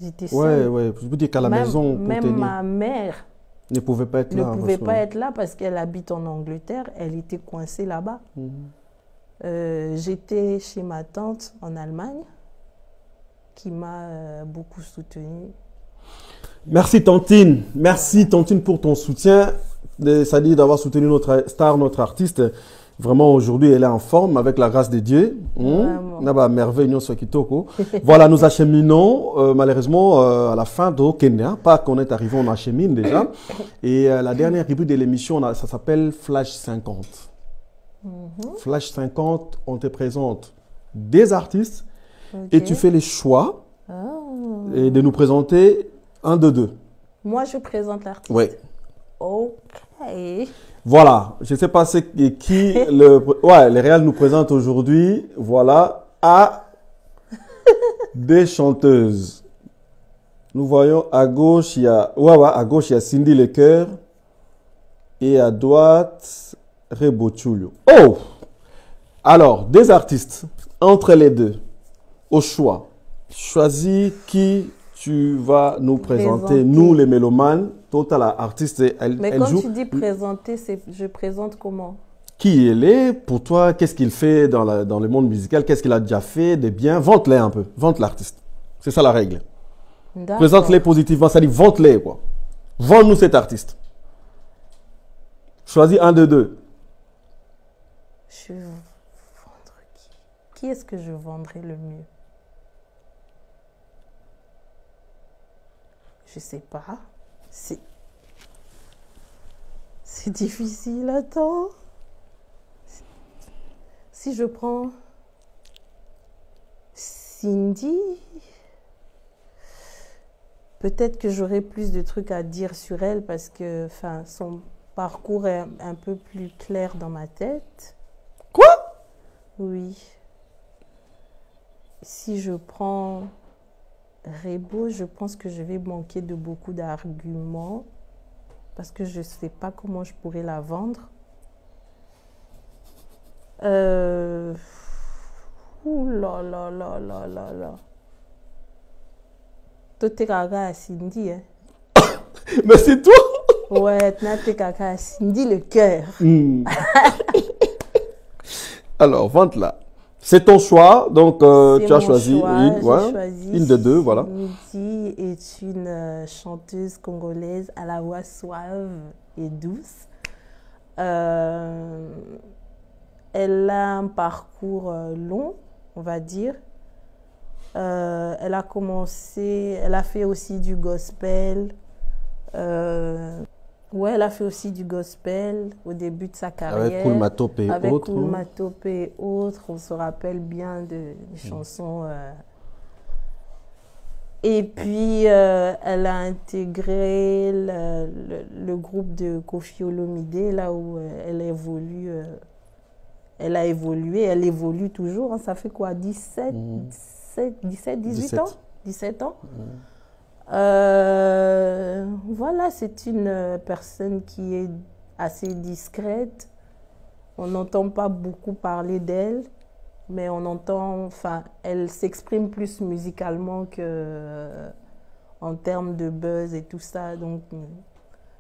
J'étais seule. Ouais. Je vous dis qu'à la maison, même ma mère ne pouvait pas être là. Ne pouvait pas être là parce qu'elle habite en Angleterre. Elle était coincée là-bas. J'étais chez ma tante en Allemagne qui m'a beaucoup soutenue. Merci Tantine. Merci Tantine pour ton soutien. C'est-à-dire d'avoir soutenu notre star, notre artiste. Vraiment, aujourd'hui, elle est en forme avec la grâce de Dieu. Merveille, voilà, nous acheminons malheureusement à la fin de Kenya. Pas qu'on est arrivé, on achemine déjà. Et la dernière rubrique de l'émission, ça s'appelle Flash 50. Flash 50, on te présente des artistes et tu fais les choix et de nous présenter un de deux. Moi, je présente l'artiste. Oui. Ok. Voilà, je ne sais pas qui le Real nous présente aujourd'hui. Voilà, à des chanteuses. Nous voyons à gauche, il y a Cindy Lecoeur et à droite, Rebochulio. Oh! Alors, des artistes, entre les deux, au choix, choisis qui tu vas nous présenter, nous les mélomanes. Total artiste, mais elle quand joue. Tu dis présenter, je présente comment? Qui elle est, pour toi, qu'est-ce qu'il fait dans le monde musical, qu'est-ce qu'il a déjà fait, des biens, vente-les un peu, vente l'artiste. C'est ça la règle. Présente-les positivement, ça dit vente-les quoi. Vends-nous cet artiste. Choisis un de deux. Je vais vendre qui? Qui est-ce que je vendrai le mieux? Je sais pas. C'est difficile, attends. Si je prends Cindy, peut-être que j'aurai plus de trucs à dire sur elle parce que son parcours est un peu plus clair dans ma tête. Quoi? Oui. Si je prends Rebo, je pense que je vais manquer de beaucoup d'arguments parce que je ne sais pas comment je pourrais la vendre. Ouh là là là là là là. Toi, t'es caca à Cindy, hein? Mais c'est toi? Ouais, t'es caca à Cindy Lecoeur. Alors, vente-la. C'est ton choix, donc tu as choisi une de deux, voilà. Cindy est une chanteuse congolaise à la voix suave et douce. Elle a un parcours long, on va dire. Elle a fait aussi du gospel. Elle a fait aussi du gospel au début de sa carrière. Avec Koulmatop et autres. Avec Koulmatop et autres, on se rappelle bien des chansons. Et puis, elle a intégré le groupe de Koffi Olomide, là où elle évolue. Elle a évolué, elle évolue toujours. Hein, ça fait quoi, 18 ans? 17 ans. Voilà, c'est une personne qui est assez discrète. On n'entend pas beaucoup parler d'elle, mais on entend, elle s'exprime plus musicalement que en termes de buzz et tout ça. Donc,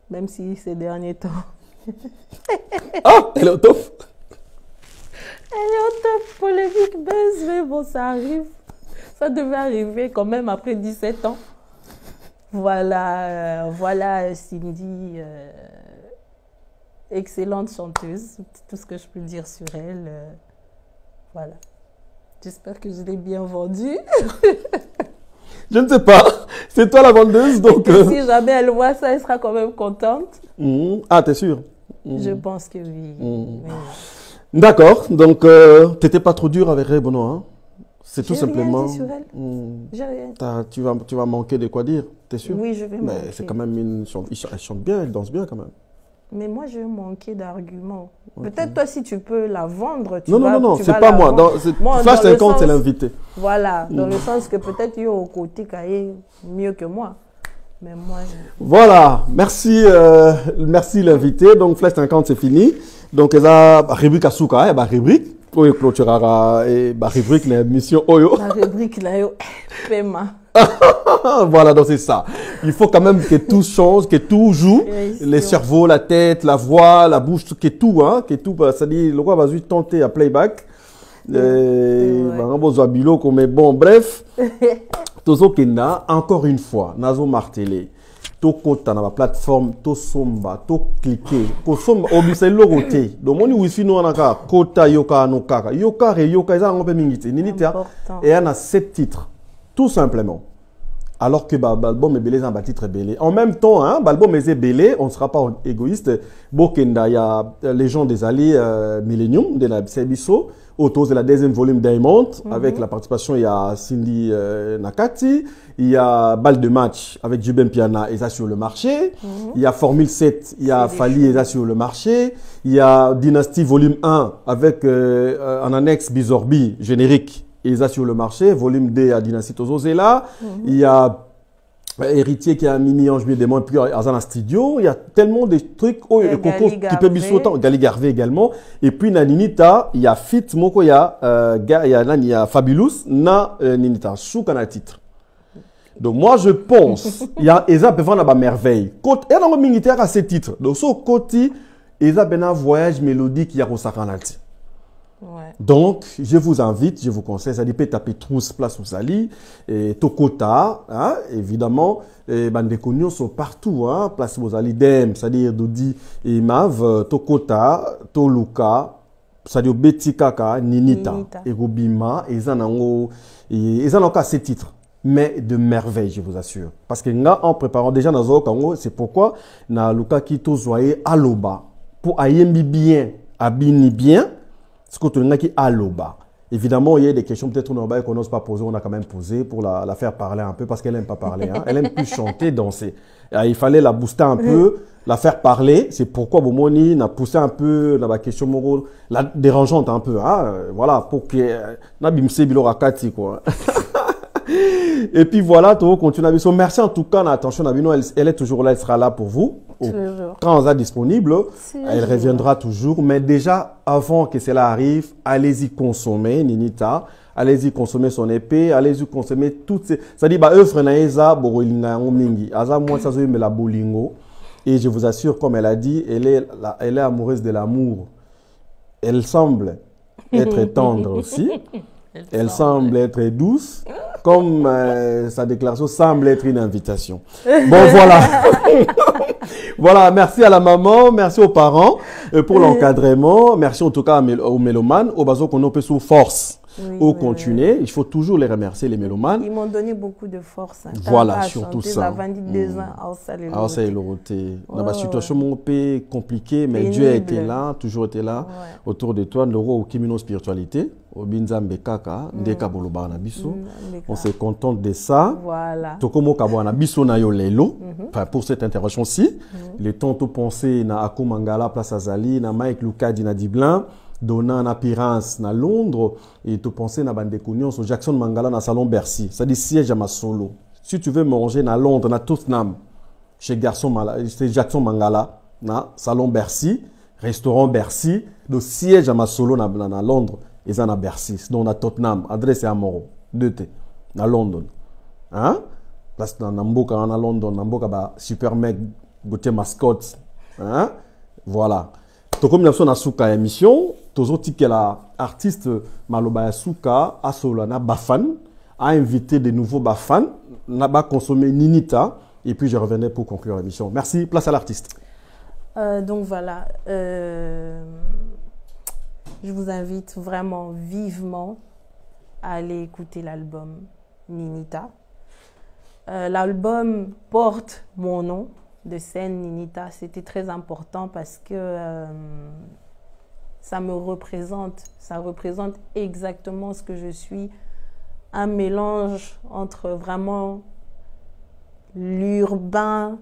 même si ces derniers temps. Ah, elle est au top. Elle est au top, polémique, buzz, mais bon, ça arrive. Ça devait arriver quand même après 17 ans. Voilà, Cindy, excellente chanteuse, tout ce que je peux dire sur elle. Voilà. J'espère que je l'ai bien vendue. Je ne sais pas, c'est toi la vendeuse, donc... Si jamais elle voit ça, elle sera quand même contente. Ah, t'es sûr? Je pense que oui. D'accord, donc t'étais pas trop dur avec Rebono, hein? C'est tout simplement... J'ai rien dit sur elle. J'ai rien. Tu vas manquer de quoi dire, t'es sûr? Oui, je vais manquer. Mais c'est quand même elle chante bien, elle danse bien quand même. Mais moi, je vais manquer d'arguments. Okay. Peut-être toi, si tu peux la vendre, Non, c'est pas moi. Flash 50, c'est l'invité. Voilà, dans le sens que peut-être il y a au côté Kaye mieux que moi. Mais moi... Voilà, merci l'invité. Donc, Flash 50, c'est fini. Donc, il y a la rubrique à Souka, rubrique. Oyo clôturera et rubrique l'émission Oyo. La rubrique là, paiement. Voilà, donc c'est ça. Il faut quand même que tout change, que tout joue. Les cerveaux, la tête, la voix, la bouche, que tout, hein, que tout. Ça dit, le roi va juste tenter à playback. Mais bon, bref. Tozo Kenda, encore une fois, Nazo Martelé. To kota na plateforme to somba to cliquer ko somba obisa loroté do moni wifi no anaka kota yoka no kaka yoka re yoka za ngompe mingiti nilita et on a 7 titres tout simplement alors que l'album est belé, un titre belé. En même temps, hein, l'album est belé, on ne sera pas égoïste. Bokenda, il y a les gens des alliés Millennium, de la Sebiso, autour de la deuxième volume Diamond, avec la participation, il y a Cindy Nakati, il y a Balle de match avec Juben Piana, et ça sur le marché, il y a Formule 7, il y a Fali, et ça sur le marché, il y a Dynasty volume 1, avec en annexe Bizorbi, générique, et ça sur le marché, volume 2 à Dynasty Tozozela, il y a Héritier qui a Mimi Ange Démon, puis Azana Studio, il y a tellement de trucs, oh, le concours qui peut bien autant, Gali Garvey également, et puis na Ninita, il y a Fit Moko, il y a Fabulous, na Ninita, Chouk na titre. Donc moi je pense, il y a Eza peut vendre la merveille. Côté, il y a un militaire à ces titres. Donc ce côté, Eza ben un voyage mélodique, il y a Rosakanalti. Ouais. Donc, je vous invite, je vous conseille, ça dit taper Trousse, Place Ousali, et Tokota, hein, évidemment, et Bandekogno sont partout, hein, Place Ousali, Dem, c'est-à-dire Dodi et Mav, Tokota, Toluka, c'est-à-dire Betty Kaka, Ninita, et Robima, et Zanango, et Zanango, ces titres. Mais de merveille, je vous assure. Parce que là, en préparant déjà dans le Congo, c'est pourquoi, na Luka Kito Zoye Aloba, pour Ayembi bien, Abini bien, ce que tu as qui aloba. Évidemment, il y a des questions peut-être qu'on n'ose pas poser, on a quand même posé pour la faire parler un peu parce qu'elle n'aime pas parler. Hein. Elle aime plus chanter, danser. Il fallait la booster un peu, la faire parler. C'est pourquoi Bomoni a poussé un peu la question morale, la dérangeante un peu. Hein. Voilà, pour que Nabimse Bilorakati quoi. Et puis voilà, tout continue. Merci en tout cas, attention, elle est toujours là, elle sera là pour vous. Quand on sera disponible, elle reviendra toujours. Mais déjà, avant que cela arrive, allez-y consommer, Ninita. Allez-y consommer son épée. Allez-y consommer toutes ces... C'est-à-dire, œuvre naïsa, borolinga, mingi. Aza, moi, ça, me la bolingo. Et je vous assure, comme elle a dit, elle est amoureuse de l'amour. Elle semble être tendre aussi. Elle semble être douce, comme sa déclaration semble être une invitation. Bon, voilà. Voilà, merci à la maman, merci aux parents pour l'encadrement. Merci en tout cas aux mélomanes, aux basos qu'on peut sous force. Au continuer, il faut toujours les remercier, les mélomanes. Ils m'ont donné beaucoup de force. Hein. Voilà, surtout ça. Ça la situation un peu compliquée, mais pénible. Dieu a été là, toujours été là, autour de toi, le roi au Kimino spiritualité, au Binzambe Kaka, Ndeka Boloba Nabiso. On se contente de ça. Voilà. Tokomo Kabwana Biso na yo lelo. Pour cette intervention-ci, les temps tout pensé na Akou Mangala, Place Azali, na Mike Lucadi, na Diblin. Donnant une apparence à Londres et tu pensais na bande de sur Jackson Mangala dans salon Bercy, ça dit siège à ma solo. Si tu veux manger à Londres na Tottenham chez Jackson Mangala na salon Bercy, restaurant Bercy, le siège à ma solo na Londres et ça na Bercy, donc na Tottenham, adresse à Moro, 2T na London. Hein? Place na Mboka na London, na Mboka ba super mec goûter mascotte. Hein? Voilà. Comme nous avons fait émission, tous autres que l'artiste Maloba Souka a solana Bafan a invité de nouveaux Bafan, n'a pas consommé Ninita et puis je revenais pour conclure l'émission. Merci, place à l'artiste. Donc voilà, je vous invite vraiment vivement à aller écouter l'album Ninita. L'album porte mon nom de scène Ninita, c'était très important parce que ça représente exactement ce que je suis, un mélange entre vraiment l'urbain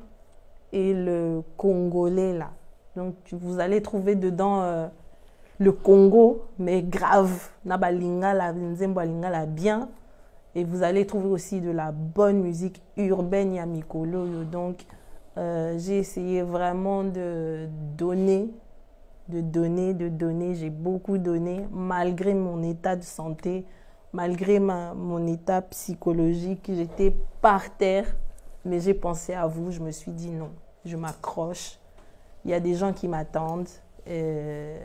et le congolais là. Donc vous allez trouver dedans le Congo, mais grave, naba lingala, nzembo lingala bien, et vous allez trouver aussi de la bonne musique urbaine ya mikolo. Donc j'ai essayé vraiment de donner, j'ai beaucoup donné, malgré mon état de santé, malgré mon état psychologique, j'étais par terre, mais j'ai pensé à vous, je me suis dit non, je m'accroche, il y a des gens qui m'attendent, et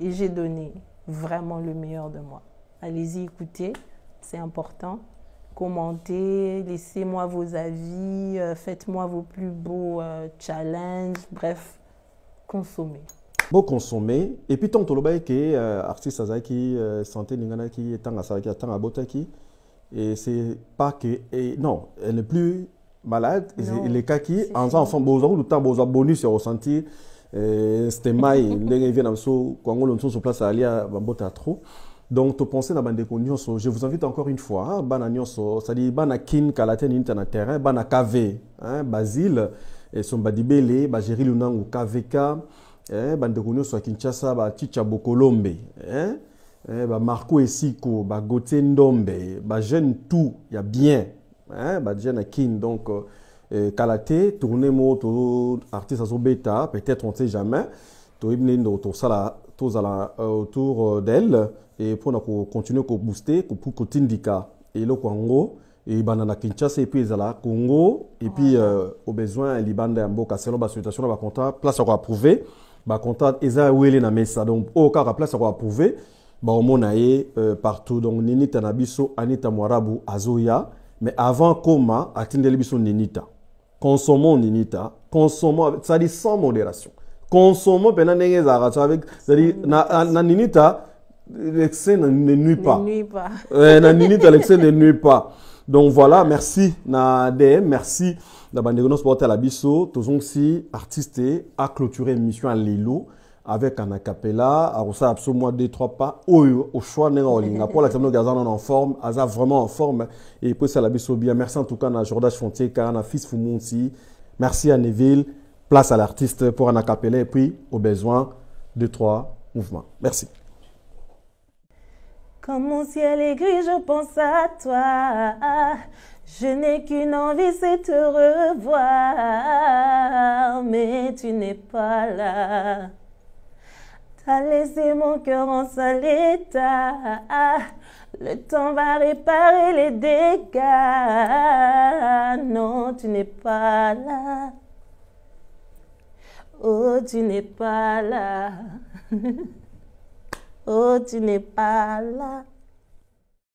j'ai donné vraiment le meilleur de moi. Allez-y, écoutez, c'est important. Commentez, laissez-moi vos avis, faites-moi vos plus beaux challenges, bref, consommez. Bon, consommer. Et puis, tant que l'artiste qui santé, qui est tant à botaki, Et c'est pas que... non, elle n'est plus malade. Et les cas qui, en enfant, le temps, bonus, c'est ressenti. C'était maï, les vient quand on le sur place à Alia, Bambota trop. Donc, tu pensez à bande je vous invite encore une fois, ça dit bana kin kalaten internet terrain, bana KV, Basile, et son badibele, Bajeri Lunang ou KVK, bande konyoso à Kinshasa, ba Chicha Bokolombe, ba Marco Esiko, ba Gauthier Ndombe, ba jeune tout, il y a bien, ba jeune kin, donc Kalate, tourner moto, artiste à bêta, peut-être on ne sait jamais, tu es autour d'elle. Et pour continuer à booster, pour t'indiquer. Et le Congo, et banana Kinshasa, et puis la Congo, et puis au besoin, Liban de Mboka, selon la situation, va compter, place à approuver, va compter, Eza Wele na Mesa, donc au cas place à approuver, au monaye partout, donc Ninita Nabiso, Anita Mwarabu, Azoya, mais avant Koma, Atindeli Biso Ninita. Consommons Ninita, consommons, ça dit sans modération. Consommons, avec, c'est-à-dire, na Ninita, l'excès ne nuit pas. L'excès ne nuit pas. Donc voilà, merci na DM, merci na bandegonos porter à la biso, tous aussi artistes à clôturer l'émission à Lilo avec un acapella, à ça absolument 2-3 pas au choix n'est en ligne. Pour l'examen de Gazan en forme, Aza vraiment en forme et puis c'est la biso bien. Merci en tout cas à Jordan Fontier, à Fils Fumunsi. Merci à Neville, place à l'artiste pour un acapella et puis au besoin 2-3 mouvements. Merci. Quand mon ciel est gris, je pense à toi. Je n'ai qu'une envie, c'est te revoir. Mais tu n'es pas là. T'as laissé mon cœur en sale état. Le temps va réparer les dégâts. Non, tu n'es pas là. Oh, tu n'es pas là. Oh, tu n'es pas là.